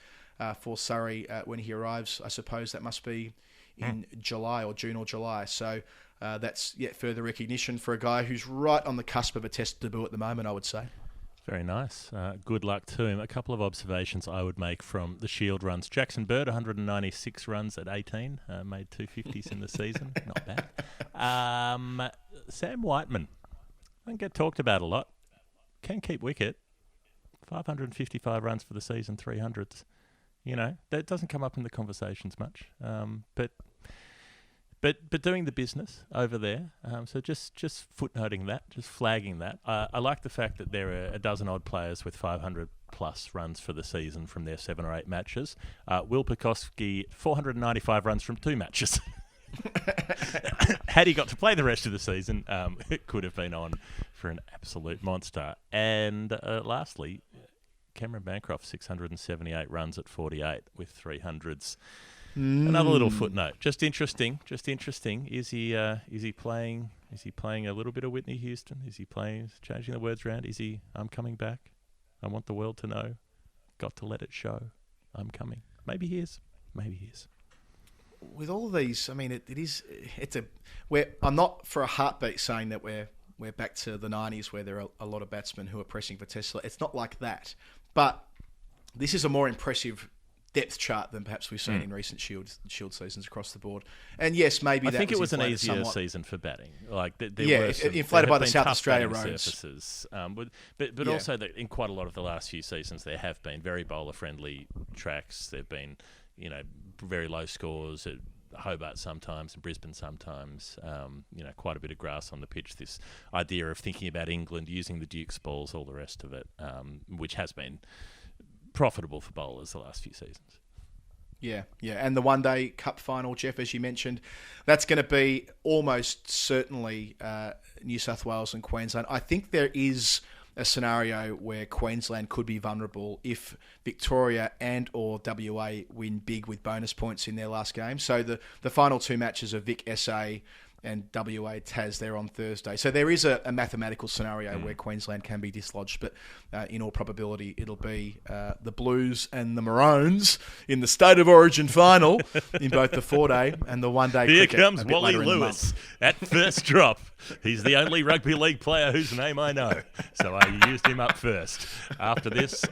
for Surrey when he arrives. I suppose that must be in July or June or July. So that's yet further recognition for a guy who's right on the cusp of a test debut at the moment, I would say. Very nice. Good luck to him. A couple of observations I would make from the Shield runs. Jackson Bird, 196 runs at 18, made 250s in the season. Not bad. Sam Whiteman, don't get talked about a lot. Can keep wicket. 555 runs for the season, 300s. You know, that doesn't come up in the conversations much. But doing the business over there. So just footnoting that, just flagging that. I like the fact that there are a dozen odd players with 500 plus runs for the season from their 7 or 8 matches. Will Pekoski, 495 runs from 2 matches. Had he got to play the rest of the season, it could have been on for an absolute monster. And lastly, Cameron Bancroft, 678 runs at 48 with 300s. Another little footnote. Just interesting. Is he playing? Is he playing a little bit of Whitney Houston? Is he changing the words around? Is he? I'm coming back. I want the world to know. Got to let it show. I'm coming. Maybe he is. With all of these, I mean, I'm not for a heartbeat saying that we're back to the 90s where there are a lot of batsmen who are pressing for Tesla. It's not like that. But this is a more impressive depth chart than perhaps we've seen in recent Shield seasons across the board. And yes, maybe I think it was an easier season for batting. Like inflated by the South Australia roads. Surfaces. But also that in quite a lot of the last few seasons there have been very bowler-friendly tracks. There've been, very low scores at Hobart sometimes and Brisbane sometimes. Quite a bit of grass on the pitch. This idea of thinking about England using the Duke's balls, all the rest of it, which has been profitable for bowlers the last few seasons. Yeah. And the One Day Cup final, Jeff, as you mentioned, that's going to be almost certainly New South Wales and Queensland. I think there is a scenario where Queensland could be vulnerable if Victoria and or WA win big with bonus points in their last game. So the final two matches are Vic SA and WA Tas there on Thursday. So there is a mathematical scenario where Queensland can be dislodged, but in all probability it'll be the Blues and the Maroons in the State of Origin final in both the 4-day and the 1-day cricket. Here comes Wally Lewis at first drop. He's the only rugby league player whose name I know, so I used him up first. After this,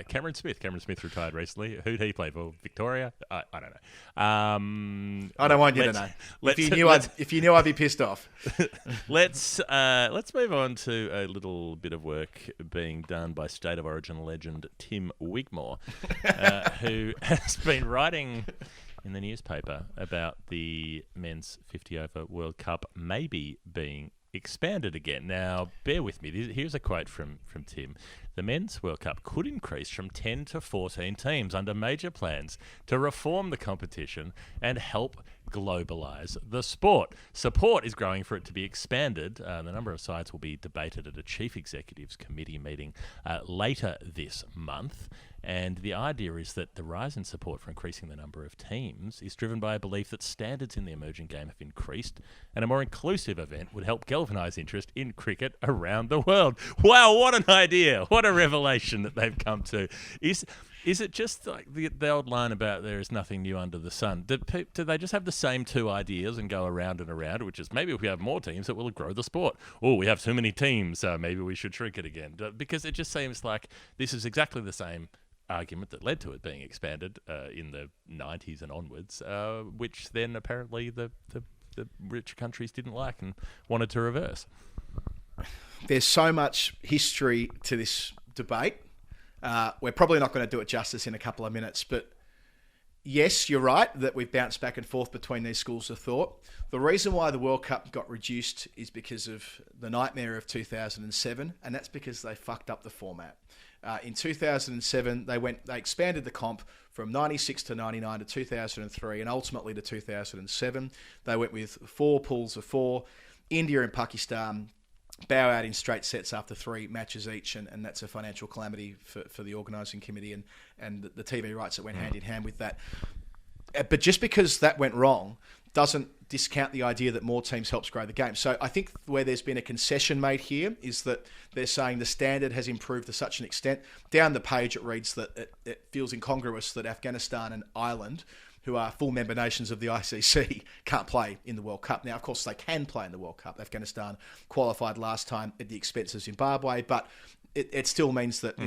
Cameron Smith. Cameron Smith retired recently. Who'd he play for? Victoria? I don't know. I don't want you to know. If you knew, I'd be pissed off. Let's move on to a little bit of work being done by State of Origin legend Tim Wigmore, who has been writing in the newspaper about the men's 50-over World Cup maybe being expanded again. Now, bear with me. Here's a quote from Tim. The men's World Cup could increase from 10 to 14 teams under major plans to reform the competition and help globalise the sport. Support is growing for it to be expanded. The number of sides will be debated at a Chief Executives Committee meeting later this month. And the idea is that the rise in support for increasing the number of teams is driven by a belief that standards in the emerging game have increased, and a more inclusive event would help galvanise interest in cricket around the world. Wow, what an idea! What a revelation that they've come to. Is it just like the old line about there is nothing new under the sun? Do they just have the same two ideas and go around and around, which is maybe if we have more teams, it will grow the sport. Oh, we have too many teams, so maybe we should shrink it again. Because it just seems like this is exactly the same argument that led to it being expanded in the 90s and onwards, which then apparently the rich countries didn't like and wanted to reverse. There's so much history to this debate. We're probably not going to do it justice in a couple of minutes, but yes, you're right that we've bounced back and forth between these schools of thought. The reason why the World Cup got reduced is because of the nightmare of 2007, and that's because they fucked up the format. In 2007, they expanded the comp from 96 to 99 to 2003 and ultimately to 2007. They went with 4 pools of 4. India and Pakistan bow out in straight sets after 3 matches each, and that's a financial calamity for the organising committee and the TV rights that went hand in hand with that. But just because that went wrong doesn't discount the idea that more teams helps grow the game. So I think where there's been a concession made here is that they're saying the standard has improved to such an extent. Down the page it reads that it feels incongruous that Afghanistan and Ireland, who are full member nations of the ICC, can't play in the World Cup. Now, of course, they can play in the World Cup. Afghanistan qualified last time at the expense of Zimbabwe, but it still means that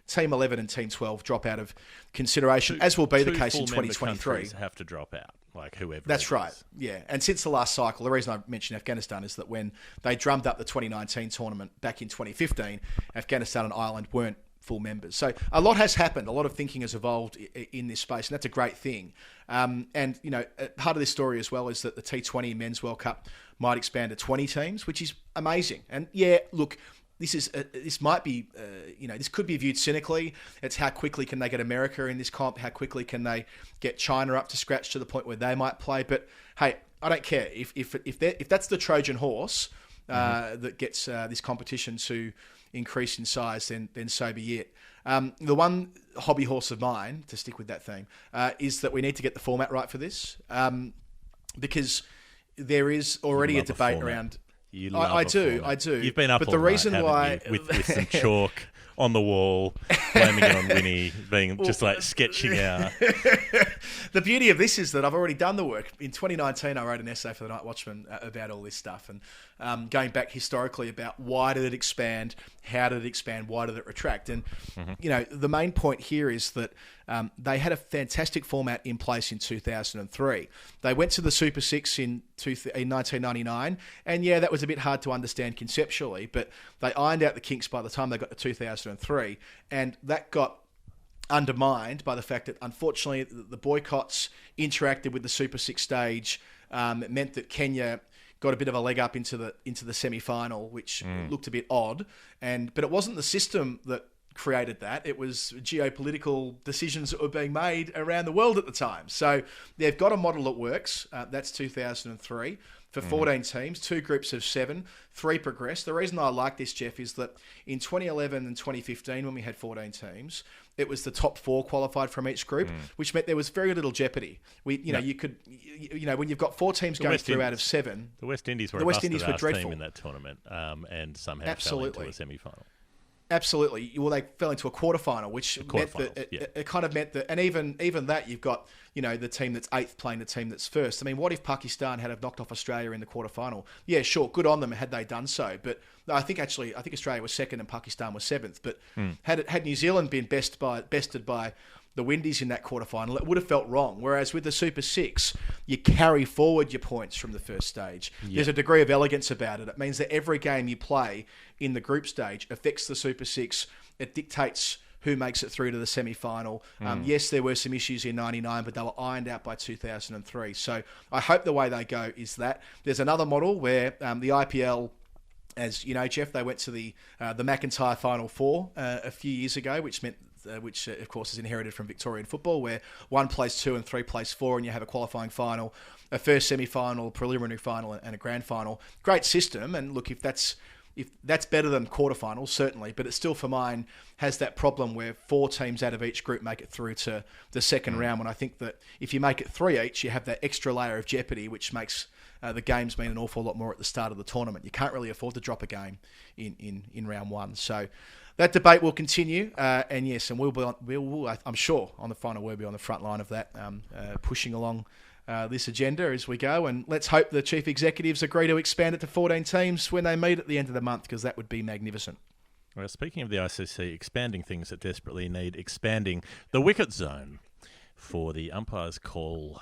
Team 11 and Team 12 drop out of consideration, as will be the case in 2023. Have to drop out, like whoever. That's right, yeah. And since the last cycle, the reason I mentioned Afghanistan is that when they drummed up the 2019 tournament back in 2015, Afghanistan and Ireland weren't full members. So a lot has happened. A lot of thinking has evolved in this space, and that's a great thing. And part of this story as well is that the T20 Men's World Cup might expand to 20 teams, which is amazing. And yeah, look, this might be, this could be viewed cynically. It's how quickly can they get America in this comp? How quickly can they get China up to scratch to the point where they might play? But hey, I don't care if that's the Trojan horse that gets this competition to increase in size. Then so be it. The one hobby horse of mine, to stick with that theme, is that we need to get the format right for this, because there is already a debate around. I do. You've been up but all the reason night, why with some chalk on the wall, blaming it on Winnie, being just like sketching out. The beauty of this is that I've already done the work. In 2019, I wrote an essay for the Night Watchman about all this stuff, and going back historically about why did it expand, how did it expand, why did it retract, and the main point here is that they had a fantastic format in place in 2003. They went to the Super Six in 1999, and yeah, that was a bit hard to understand conceptually, but they ironed out the kinks by the time they got to 2003, and that got undermined by the fact that, unfortunately, the boycotts interacted with the Super Six stage. It meant that Kenya got a bit of a leg up into the semi-final, which looked a bit odd. But it wasn't the system that created that. It was geopolitical decisions that were being made around the world at the time. So they've got a model that works. That's 2003. For 14 teams, 2 groups of 7, 3 progressed. The reason I like this, Jeff, is that in 2011 and 2015, when we had 14 teams, it was the top 4 qualified from each group, which meant there was very little jeopardy. You could, when you've got 4 teams going through out of 7, the West Indies were dreadful team in that tournament, and somehow fell into a semi-final. Absolutely. Well, they fell into a quarterfinal, which meant that it kind of meant that, and even that, you've got the team that's 8th playing the team that's 1st. I mean, what if Pakistan had have knocked off Australia in the quarterfinal? Yeah, sure, good on them had they done so. But I think Australia was 2nd and Pakistan was 7th. But had New Zealand been bested by the Windies in that quarterfinal, it would have felt wrong. Whereas with the Super Six, you carry forward your points from the first stage. Yep. There's a degree of elegance about it. It means that every game you play in the group stage affects the Super Six. It dictates who makes it through to the semi-final. Yes, there were some issues in 99, but they were ironed out by 2003. So I hope the way they go is that. There's another model where the IPL, as you know, Jeff, they went to the McIntyre Final Four a few years ago, which meant which of course is inherited from Victorian football, where 1 plays 2 and 3 plays 4, and you have a qualifying final, a first semi-final, preliminary final, and a grand final. Great system, and look, if that's better than quarterfinals, certainly, but it still, for mine, has that problem where 4 teams out of each group make it through to the second round, when I think that if you make it 3 each, you have that extra layer of jeopardy, which makes the games mean an awful lot more at the start of the tournament. You can't really afford to drop a game in round 1. So that debate will continue, and yes, and we'll I'm sure, on the final word, be on the front line of that, pushing along this agenda as we go, and let's hope the chief executives agree to expand it to 14 teams when they meet at the end of the month, because that would be magnificent. Well, speaking of the ICC expanding things that desperately need expanding, the wicket zone for the umpire's call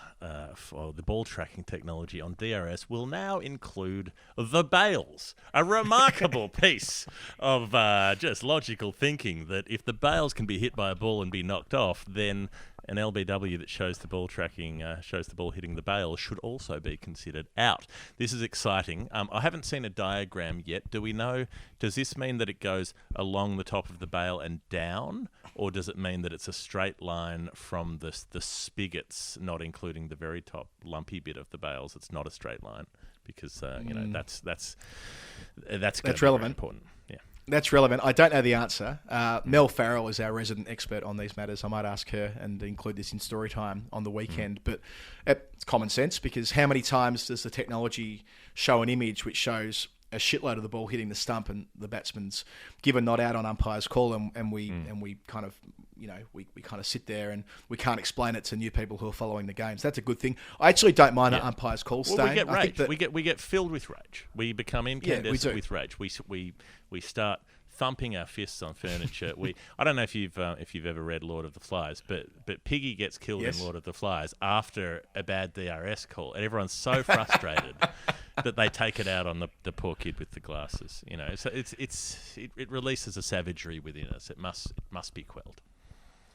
for the ball tracking technology on DRS will now include the bails. A remarkable piece of just logical thinking that if the bails can be hit by a ball and be knocked off, then an LBW that shows the ball tracking, shows the ball hitting the bail, should also be considered out. This is exciting. I haven't seen a diagram yet. Do we know, does this mean that it goes along the top of the bail and down, or does it mean that it's a straight line from the spigots, not including the very top lumpy bit of the bails? It's not a straight line, because that's relevant. Important. Yeah. That's relevant. I don't know the answer. Mel Farrell is our resident expert on these matters. I might ask her and include this in story time on the weekend. But it's common sense, because how many times does the technology show an image which shows a shitload of the ball hitting the stump and the batsman's given not out on umpire's call, and we kind of we kind of sit there and we can't explain it to new people who are following the games. That's a good thing. I actually don't mind the umpire's call staying. We get rage. We get filled with rage. We become incandescent with rage. We start thumping our fists on furniture. I don't know if you've ever read Lord of the Flies, but Piggy gets killed in Lord of the Flies after a bad DRS call, and everyone's so frustrated that they take it out on the poor kid with the glasses. So it releases a savagery within us. It must be quelled.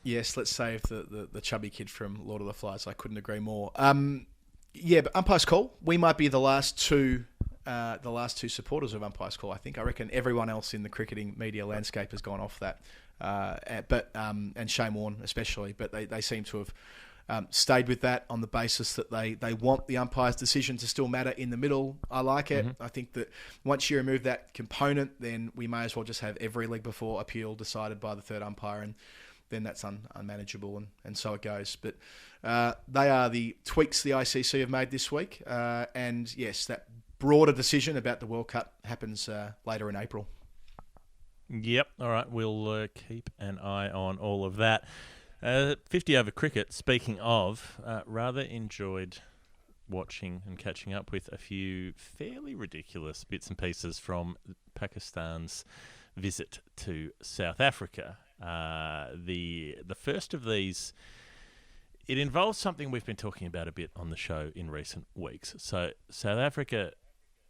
Yes, let's save the chubby kid from Lord of the Flies. I couldn't agree more. But umpire's call. We might be the last 2 the last two supporters of umpire's call. I reckon everyone else in the cricketing media landscape has gone off that, and Shane Warne especially. But they seem to have stayed with that on the basis that they want the umpire's decision to still matter in the middle. I like it. I think that once you remove that component, then we may as well just have every leg before appeal decided by the third umpire, and then that's unmanageable, and so it goes. But they are the tweaks the ICC have made this week. And yes, that broader decision about the World Cup happens later in April. Yep. All right. We'll keep an eye on all of that. 50 over cricket, speaking of, rather enjoyed watching and catching up with a few fairly ridiculous bits and pieces from Pakistan's visit to South Africa. The first of these, it involves something we've been talking about a bit on the show in recent weeks. So South Africa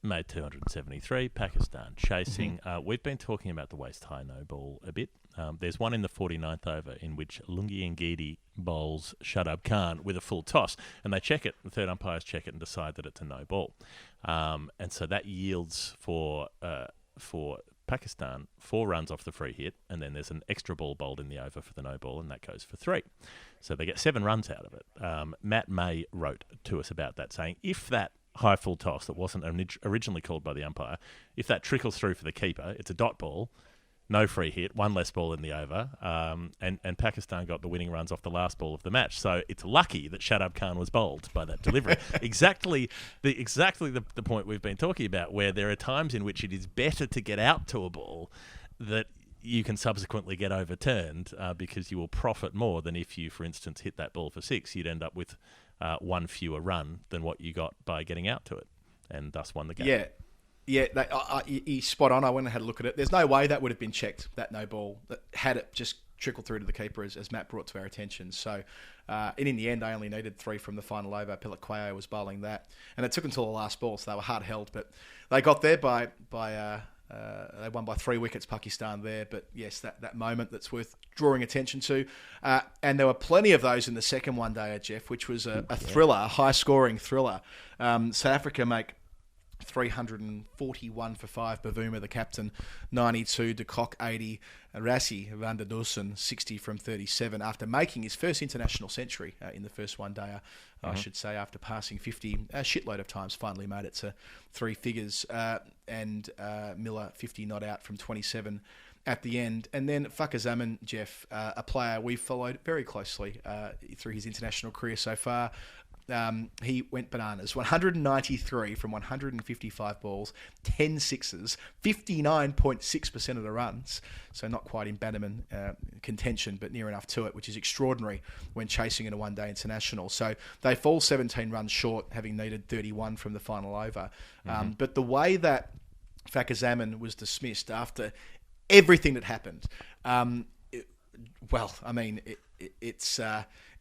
made 273, Pakistan chasing. We've been talking about the waist-high no ball a bit. There's one in the 49th over in which Lungi Ngidi bowls Shadab Khan with a full toss, and they check it. The third umpires check it and decide that it's a no ball. And so that yields for Pakistan 4 runs off the free hit, and then there's an extra ball bowled in the over for the no ball, and that goes for 3. So they get 7 runs out of it. Matt May wrote to us about that, saying if that high full toss that wasn't originally called by the umpire, if that trickles through for the keeper, it's a dot ball, no free hit, 1 less ball in the over, and Pakistan got the winning runs off the last ball of the match. So it's lucky that Shadab Khan was bowled by that delivery. exactly the point we've been talking about, where there are times in which it is better to get out to a ball that you can subsequently get overturned because you will profit more than if you, for instance, hit that ball for 6. You'd end up with 1 fewer run than what you got by getting out to it, and thus won the game. Yeah, he's spot on. I went and had a look at it. There's no way that would have been checked, that no ball, that had it just trickled through to the keeper, as Matt brought to our attention. So, and in the end, they only needed 3 from the final over. Pelakwayo was bowling that, and it took until the last ball, so they were hard held. But they got there by they won by 3 wickets, Pakistan there. But yes, that moment that's worth drawing attention to. And there were plenty of those in the second one day, Jeff, which was a thriller, a high-scoring thriller. South Africa make 341 for 5, Bavuma the captain, 92, De Kock 80, Rassie van der Dussen 60 from 37 after making his first international century in the first one day, I should say, after passing 50 a shitload of times, finally made it to 3 figures, and Miller 50 not out from 27 at the end. And then Fakhar Zaman, Jeff, a player we've followed very closely through his international career so far. He went bananas. 193 from 155 balls, 10 sixes, 59.6% of the runs. So not quite in Bannerman contention, but near enough to it, which is extraordinary when chasing in a one-day international. So they fall 17 runs short, having needed 31 from the final over. But the way that Fakhar Zaman was dismissed after everything that happened,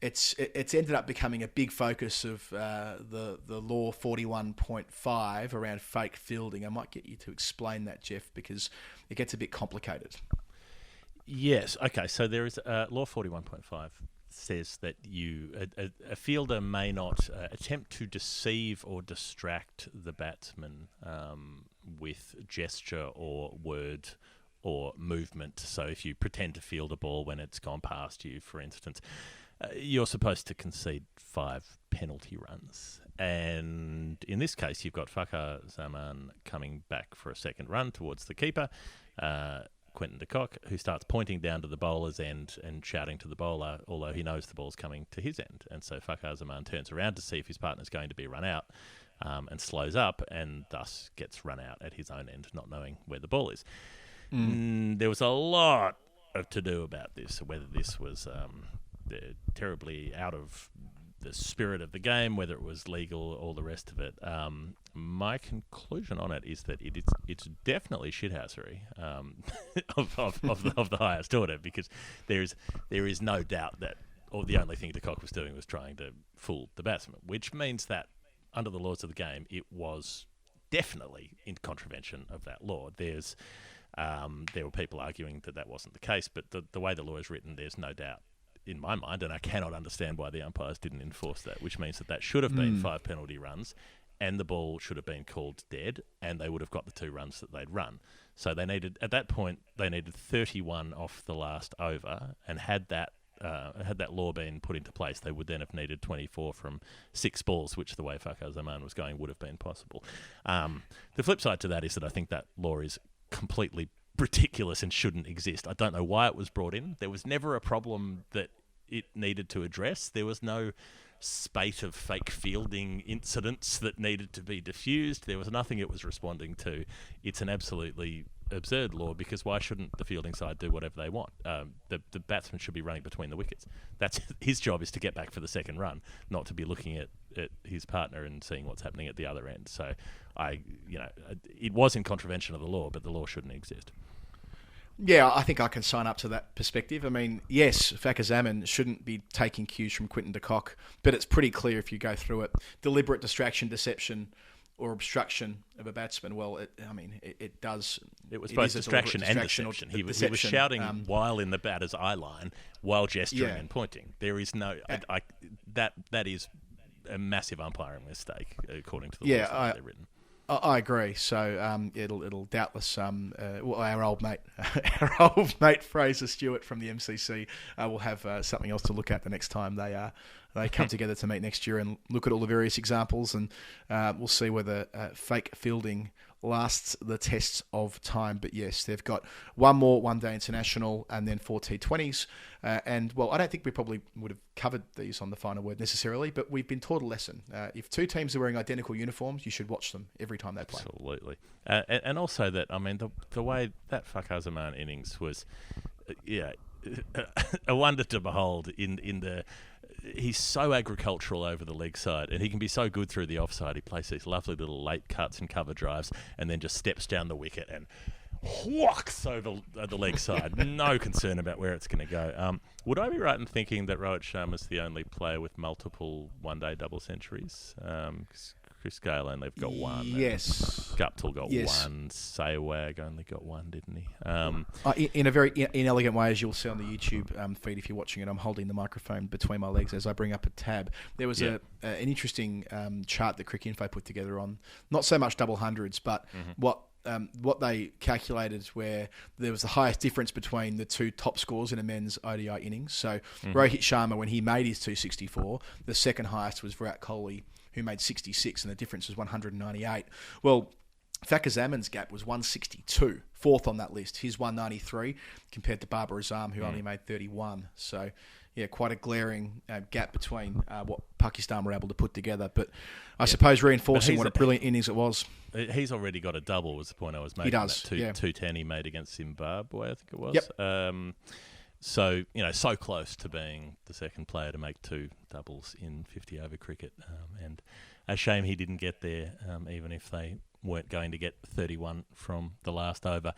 it's ended up becoming a big focus of the law 41.5 around fake fielding. I might get you to explain that, Jeff, because it gets a bit complicated. Yes. Okay. So there is law 41.5 says that a fielder may not attempt to deceive or distract the batsman with gesture or word or movement. So if you pretend to field a ball when it's gone past you, for instance, you're supposed to concede 5 penalty runs. And in this case, you've got Fakhar Zaman coming back for a second run towards the keeper, Quinton de Kock, who starts pointing down to the bowler's end and shouting to the bowler, although he knows the ball's coming to his end. And so Fakhar Zaman turns around to see if his partner's going to be run out, and slows up and thus gets run out at his own end, not knowing where the ball is. There was a lot to do about this, whether this was terribly out of the spirit of the game, whether it was legal, all the rest of it. My conclusion on it is that it's definitely shithousery of the highest order, because there is no doubt that the only thing de Kock was doing was trying to fool the batsman, which means that under the laws of the game, it was definitely in contravention of that law. There were people arguing that wasn't the case, but the way the law is written, there's no doubt in my mind, and I cannot understand why the umpires didn't enforce that, which means that should have been 5 penalty runs, and the ball should have been called dead, and they would have got the 2 runs that they'd run. So they needed, at that point, 31 off the last over, and had that law been put into place, they would then have needed 24 from 6 balls, which the way Fakhar Zaman was going would have been possible. The flip side to that is that I think that law is completely ridiculous and shouldn't exist. I don't know why it was brought in. There was never a problem that it needed to address. There was no spate of fake fielding incidents that needed to be diffused. There was nothing it was responding to. It's an absolutely absurd law, because why shouldn't the fielding side do whatever they want? The batsman should be running between the wickets. That's his job, is to get back for the second run, not to be looking at his partner and seeing what's happening at the other end. So it was in contravention of the law, but the law shouldn't exist. Yeah, I think I can sign up to that perspective. I mean, yes, Fakhar Zaman shouldn't be taking cues from Quinton de Kock, but it's pretty clear if you go through it. Deliberate distraction, deception, or obstruction of a batsman. Well, it does. It was both distraction and deception. He was shouting while in the batter's eye line, while gesturing and pointing. There is no that is a massive umpiring mistake, according to the laws that they're written. I agree. So it'll doubtless our old mate Fraser Stewart from the MCC will have something else to look at the next time they come together to meet next year and look at all the various examples, and we'll see whether fake fielding lasts the tests of time. But yes, they've got one more one-day international and then 4 T20s. And, well, I don't think we probably would have covered these on the final word necessarily, but we've been taught a lesson. If 2 teams are wearing identical uniforms, you should watch them every time they play. Absolutely. And also that, I mean, the way that Fakhar Zaman innings was, a wonder to behold in the... He's so agricultural over the leg side, and he can be so good through the offside. He plays these lovely little late cuts and cover drives, and then just steps down the wicket and whacks over the leg side. No concern about where it's going to go. Would I be right in thinking that Rohit Sharma's the only player with multiple one-day double centuries? Chris Gale only got one. Yes. Tuttle got one. Sehwag only got one, didn't he? In a very inelegant way, as you'll see on the YouTube feed if you're watching it, I'm holding the microphone between my legs as I bring up a tab. There was an interesting chart that Cricket Info put together on not so much double hundreds, but what they calculated where there was the highest difference between the 2 top scores in a men's ODI innings. So Rohit Sharma, when he made his 264, the second highest was Virat Kohli, who made 66, and the difference was 198. Well, Fakhar Zaman's gap was 162, fourth on that list. His 193 compared to Babar Azam, who only made 31. So, yeah, quite a glaring gap between what Pakistan were able to put together. But I suppose reinforcing what a brilliant innings it was. He's already got a double, was the point I was making. He does, that 210 he made against Zimbabwe, I think it was. Yep. So, so close to being the second player to make 2 doubles in 50-over cricket. And a shame he didn't get there, even if they weren't going to get 31 from the last over.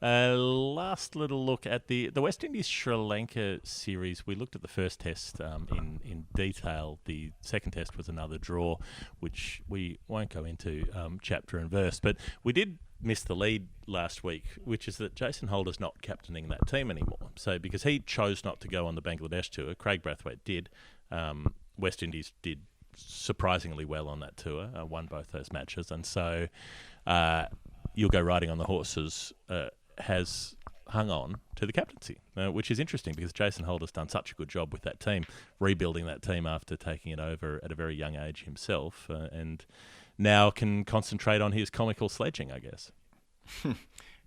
Last little look at the West Indies-Sri Lanka series. We looked at the first test in detail. The second test was another draw, which we won't go into chapter and verse. But we did miss the lead last week, which is that Jason Holder's not captaining that team anymore. So because he chose not to go on the Bangladesh tour, Craig Brathwaite did. West Indies did surprisingly well on that tour, won both those matches. And so You'll Go Riding on the Horses has hung on to the captaincy, which is interesting because Jason Holder's done such a good job with that team, rebuilding that team after taking it over at a very young age himself, and now can concentrate on his comical sledging, I guess.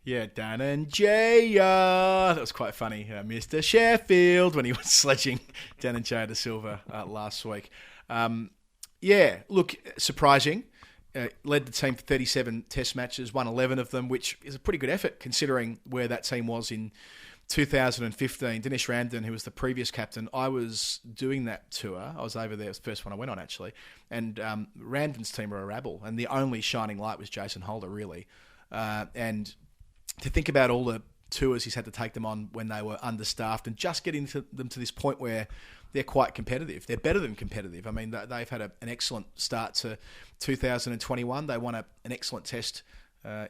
Yeah, Dan and Jay. That was quite funny. Mr. Sheffield, when he was sledging Dan and Jay de Silva last week. Look, surprising. Led the team for 37 test matches, won 11 of them, which is a pretty good effort considering where that team was in 2015. Dinesh Ramdhan, who was the previous captain, I was doing that tour. I was over there. It was the first one I went on, actually. And Ramdhan's team were a rabble, and the only shining light was Jason Holder, really. And to think about all the tours he's had to take them on when they were understaffed and just getting them to this point where they're quite competitive. They're better than competitive. I mean, they've had an excellent start to 2021. They won an excellent test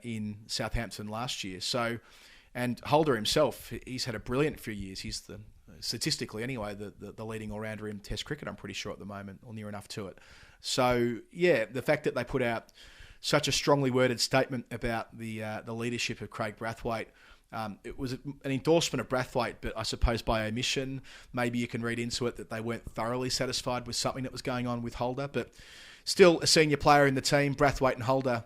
in Southampton last year. So, and Holder himself, he's had a brilliant few years. He's statistically anyway, the leading all-rounder in Test cricket, I'm pretty sure at the moment, or near enough to it. So, yeah, the fact that they put out such a strongly worded statement about the leadership of Craig Brathwaite, it was an endorsement of Brathwaite, but I suppose by omission, maybe you can read into it that they weren't thoroughly satisfied with something that was going on with Holder. But still, a senior player in the team, Brathwaite and Holder,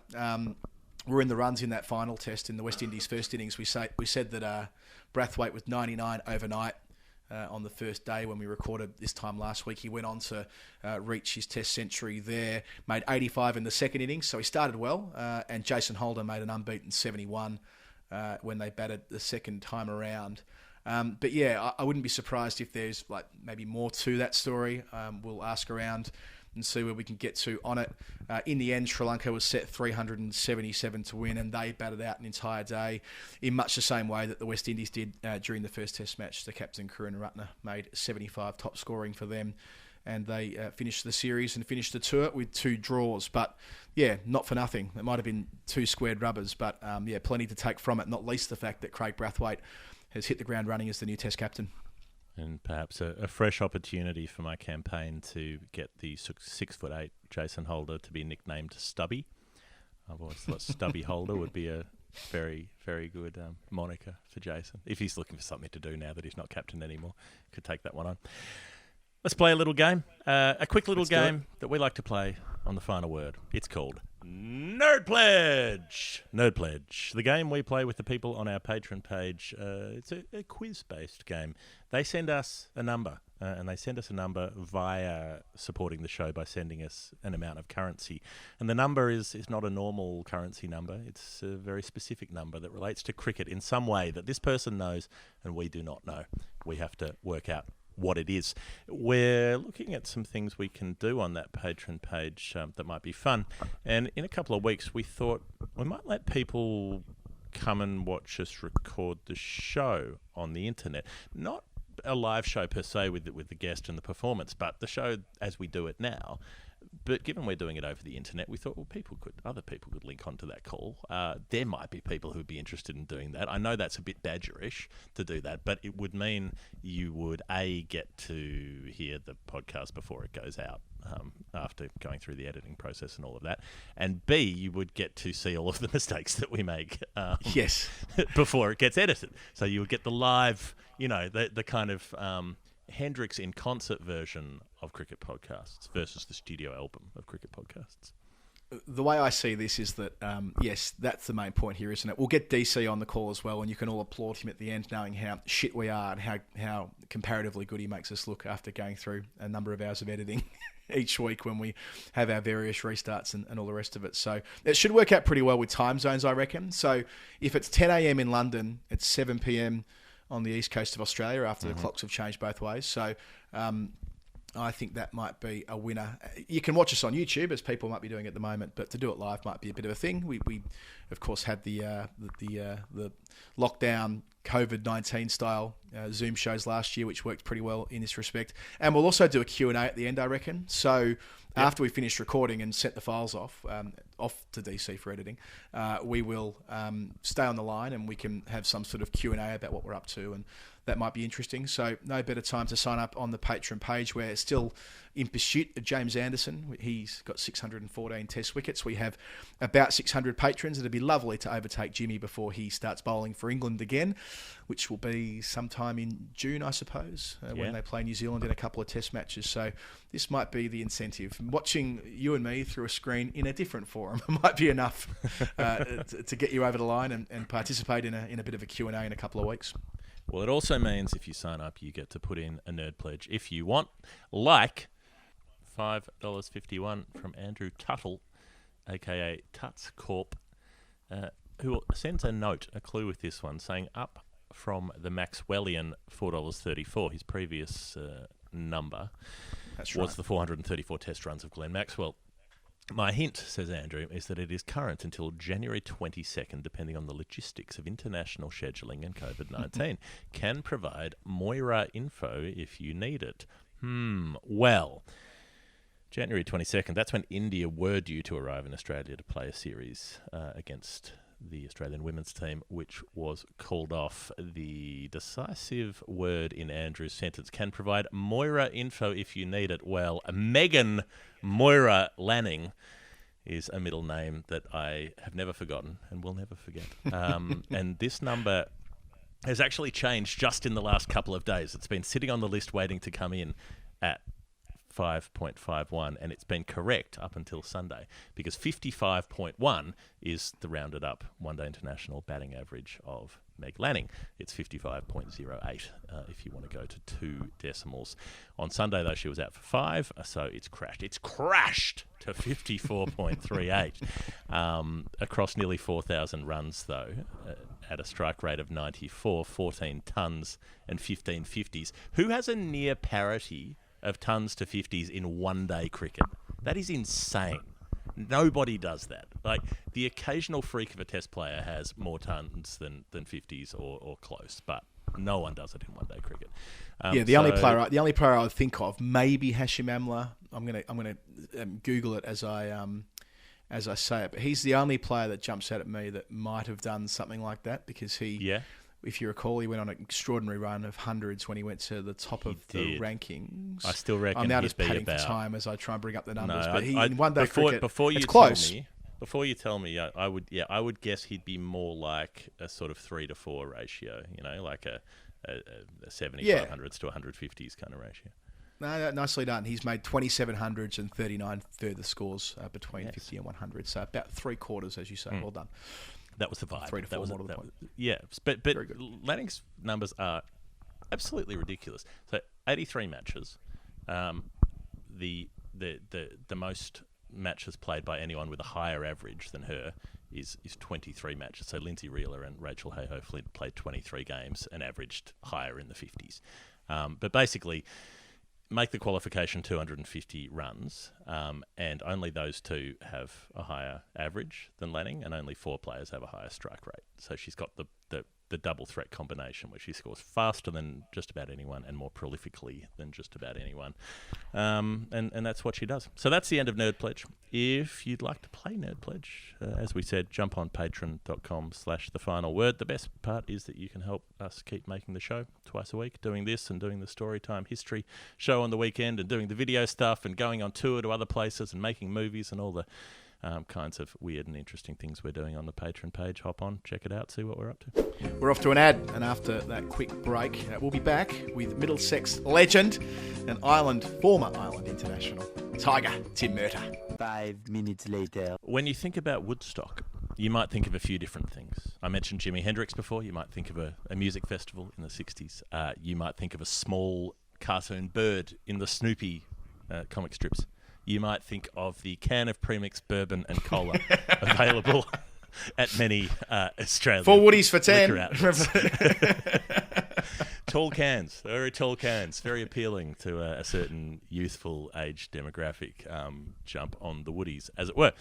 were in the runs in that final test in the West Indies first innings. We said that Brathwaite was 99 overnight on the first day when we recorded this time last week. He went on to reach his test century there, made 85 in the second innings, so he started well. And Jason Holder made an unbeaten 71 when they batted the second time around. But yeah, I wouldn't be surprised if there's maybe more to that story. We'll ask around and see where we can get to on it. In the end, Sri Lanka was set 377 to win, and they batted out an entire day in much the same way that the West Indies did during the first test match. The captain, Karunaratne, made 75 top scoring for them, and they finished the series and finished the tour with 2 draws. But yeah, not for nothing. It might have been 2 squared rubbers, but yeah, plenty to take from it, not least the fact that Craig Brathwaite has hit the ground running as the new Test captain. And perhaps a fresh opportunity for my campaign to get the 6'8" Jason Holder to be nicknamed Stubby. I've always thought Stubby Holder would be a very, very good moniker for Jason. If he's looking for something to do now that he's not captain anymore, could take that one on. Let's play a little game. A quick little game that we like to play on the final word. It's called Nerd Pledge. Nerd Pledge. The game we play with the people on our Patreon page. It's a quiz-based game. They send us a number, and they send us a number via supporting the show by sending us an amount of currency. And the number is not a normal currency number. It's a very specific number that relates to cricket in some way that this person knows and we do not know. We have to work out what it is. We're looking at some things we can do on that Patreon page that might be fun. And in a couple of weeks, we thought we might let people come and watch us record the show on the internet. Not a live show per se with the guest and the performance, but the show as we do it now. But given we're doing it over the internet, we thought, well, other people could link onto that call. There might be people who would be interested in doing that. I know that's a bit badgerish to do that, but it would mean you would, A, get to hear the podcast before it goes out, after going through the editing process and all of that, and B, you would get to see all of the mistakes that we make yes, before it gets edited. So you would get the live, the kind of Hendrix in concert version of cricket podcasts versus the studio album of cricket podcasts. The way I see this is that, yes, that's the main point here, isn't it? We'll get DC on the call as well, and you can all applaud him at the end, knowing how shit we are and how comparatively good he makes us look after going through a number of hours of editing each week when we have our various restarts and all the rest of it. So it should work out pretty well with time zones, I reckon. So if it's 10 a.m. in London, it's 7 p.m. on the east coast of Australia after the clocks have changed both ways. So I think that might be a winner. You can watch us on YouTube, as people might be doing at the moment, but to do it live might be a bit of a thing. We of course, had the lockdown COVID-19 style Zoom shows last year, which worked pretty well in this respect. And we'll also do a Q&A at the end, I reckon. So after we finish recording and sent the files off to DC for editing, we will stay on the line and we can have some sort of Q&A about what we're up to, and that might be interesting. So no better time to sign up on the Patreon page. We're still in pursuit of James Anderson. He's got 614 test wickets. We have about 600 patrons. It'd be lovely to overtake Jimmy before he starts bowling for England again, which will be sometime in June, I suppose, when they play New Zealand in a couple of test matches. So this might be the incentive. Watching you and me through a screen in a different forum might be enough to get you over the line and participate in a bit of a Q&A in a couple of weeks. Well, it also means if you sign up, you get to put in a nerd pledge if you want, like $5.51 from Andrew Tuttle, a.k.a. Tuts Corp, who sends a note, a clue with this one, saying up from the Maxwellian $4.34. His previous number was the 434 test runs of Glenn Maxwell. My hint, says Andrew, is that it is current until January 22nd, depending on the logistics of international scheduling and COVID-19. Can provide Moira info if you need it. Well, January 22nd, that's when India were due to arrive in Australia to play a series against the Australian women's team, which was called off. The decisive word in Andrew's sentence: can provide Moira info if you need it. Well, Megan Moira Lanning is a middle name that I have never forgotten and will never forget. And this number has actually changed just in the last couple of days. It's been sitting on the list waiting to come in at 5.51, and it's been correct up until Sunday, because 55.1 is the rounded up one-day international batting average of Meg Lanning. It's 55.08 if you want to go to 2 decimals. On Sunday, though, she was out for 5, so it's crashed. It's crashed to 54.38 across nearly 4,000 runs, though, at a strike rate of 94, 14 tons and 15 50s. Who has a near parity of tons to 50s in one-day cricket? That is insane. Nobody does that. Like, the occasional freak of a test player has more tons than 50s or close, but no one does it in one-day cricket. The only player I would think of, maybe Hashim Amla. I'm gonna Google it as I say it, but he's the only player that jumps out at me that might have done something like that, because if you recall, he went on an extraordinary run of hundreds when he went to the top of the rankings. I still reckon I'm now he'd just be padding about... for time as I try and bring up the numbers. No, but in one-day cricket, before you it's close. Before you tell me, I would guess he'd be more like a sort of 3 to 4 ratio. You know, like a 7500s to 150s kind of ratio. No, nicely done. He's made 2700s and 39 further scores between 50 and 100. So about 3/4, as you say. Well done. That was the vibe. 3 to 4 more to the point. Yeah, but Lanning's numbers are absolutely ridiculous. So 83 matches, the most matches played by anyone with a higher average than her is 23 matches. So Lindsay Reeler and Rachel Hayhoe Flint played 23 games and averaged higher in the 50s. But basically, make the qualification 250 runs, and only those two have a higher average than Lanning, and only 4 players have a higher strike rate. So she's got the double threat combination where she scores faster than just about anyone and more prolifically than just about anyone. And that's what she does. So that's the end of Nerd Pledge. If you'd like to play Nerd Pledge, as we said, jump on patreon.com/thefinalword. The best part is that you can help us keep making the show twice a week, doing this and doing the Storytime History show on the weekend and doing the video stuff and going on tour to other places and making movies and all the kinds of weird and interesting things we're doing on the Patreon page. Hop on, check it out, see what we're up to. We're off to an ad, and after that quick break, we'll be back with Middlesex legend and former Ireland international, Tiger Tim Murtagh. 5 minutes later. When you think about Woodstock, you might think of a few different things. I mentioned Jimi Hendrix before. You might think of a music festival in the 60s. You might think of a small cartoon bird in the Snoopy comic strips. You might think of the can of premixed bourbon and cola available at many Australian 4 Woodies for 10. liquor outlets. Tall cans, very tall cans, very appealing to a certain youthful age demographic. Jump on the Woodies, as it were.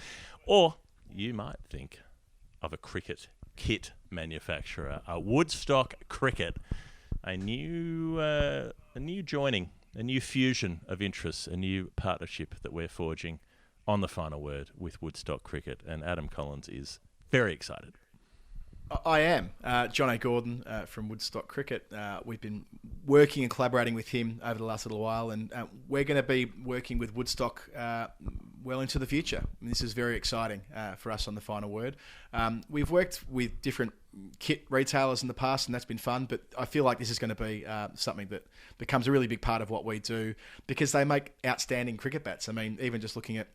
Or you might think of a cricket kit manufacturer, a Woodstock Cricket, a new joining, a new fusion of interests, a new partnership that we're forging on the Final Word with Woodstock Cricket, and Adam Collins is very excited. I am. John O. Gordon from Woodstock Cricket. We've been working and collaborating with him over the last little while, and we're going to be working with Woodstock well into the future. And this is very exciting for us on the Final Word. We've worked with different kit retailers in the past, and that's been fun, but I feel like this is going to be something that becomes a really big part of what we do, because they make outstanding cricket bats. I mean, even just looking at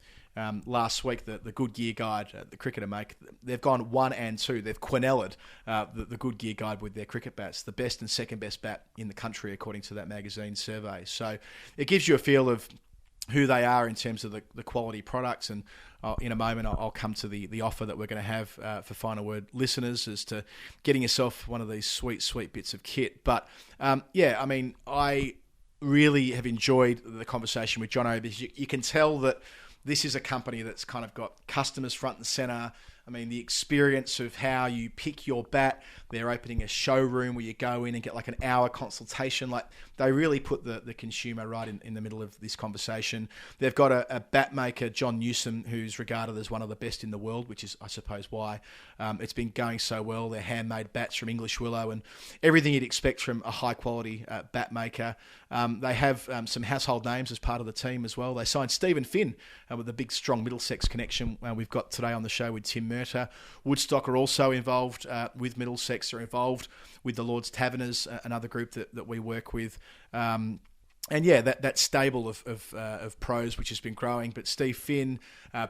last week, the Good Gear Guide, the cricketer make, they've gone 1 and 2. They've Quinelled the Good Gear Guide with their cricket bats, the best and second best bat in the country, according to that magazine survey. So it gives you a feel of who they are in terms of the quality products. And in a moment, I'll come to the offer that we're going to have for Final Word listeners as to getting yourself one of these sweet, sweet bits of kit. But I mean, I really have enjoyed the conversation with John O, because you can tell that this is a company that's kind of got customers front and centre. I I mean, the experience of how you pick your bat. They're opening a showroom where you go in and get like an hour consultation. Like, they really put the consumer right in the middle of this conversation. They've got a bat maker, John Newsom, who's regarded as one of the best in the world, which is, I suppose, why it's been going so well. They're handmade bats from English willow and everything you'd expect from a high-quality bat maker. They have some household names as part of the team as well. They signed Stephen Finn with the big, strong Middlesex connection we've got today on the show with Tim Murtagh. Woodstock are also involved with Middlesex. They're involved with the Lord's Taverners, another group that we work with. And yeah, that stable of pros, which has been growing. But Steve Finn,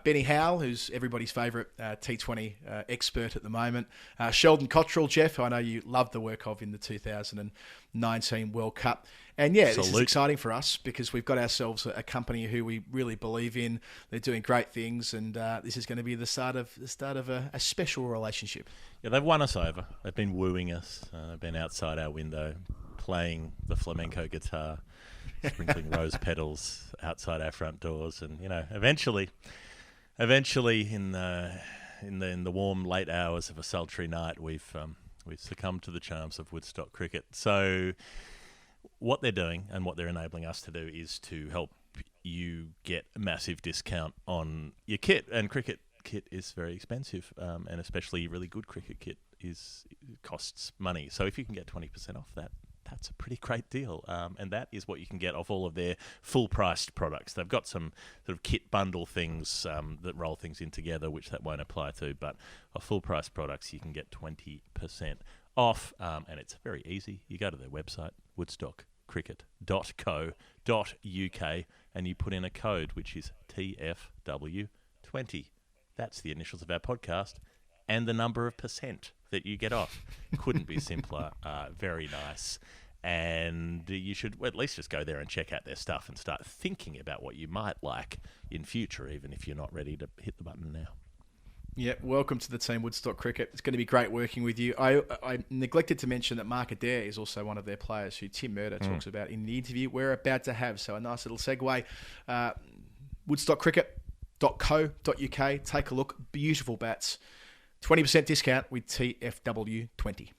Benny Howell, who's everybody's favourite T20 expert at the moment. Sheldon Cottrell, Jeff, who I know you loved the work of in the 2019 World Cup. And yeah, This is exciting for us because we've got ourselves a company who we really believe in. They're doing great things, and this is going to be the start of a special relationship. Yeah, they've won us over. They've been wooing us. They've been outside our window, playing the flamenco guitar, sprinkling rose petals outside our front doors, and eventually, in the warm late hours of a sultry night, we've succumbed to the charms of Woodstock Cricket. So, what they're doing and what they're enabling us to do is to help you get a massive discount on your kit. And cricket kit is very expensive, and especially really good cricket kit costs money. So if you can get 20% off that, that's a pretty great deal. And that is what you can get off all of their full-priced products. They've got some sort of kit bundle things that roll things in together, which that won't apply to. But of full-price products, you can get 20% off. And it's very easy. You go to their website, woodstockcricket.co.uk, and you put in a code, which is TFW20. That's the initials of our podcast and the number of percent that you get off. Couldn't be simpler. Very nice. And you should at least just go there and check out their stuff and start thinking about what you might like in future, even if you're not ready to hit the button now. Yeah, welcome to the team, Woodstock Cricket. It's going to be great working with you. I neglected to mention that Mark Adair is also one of their players who Tim Murtagh talks about in the interview we're about to have. So a nice little segue. woodstockcricket.co.uk. Take a look. Beautiful bats. 20% discount with TFW20.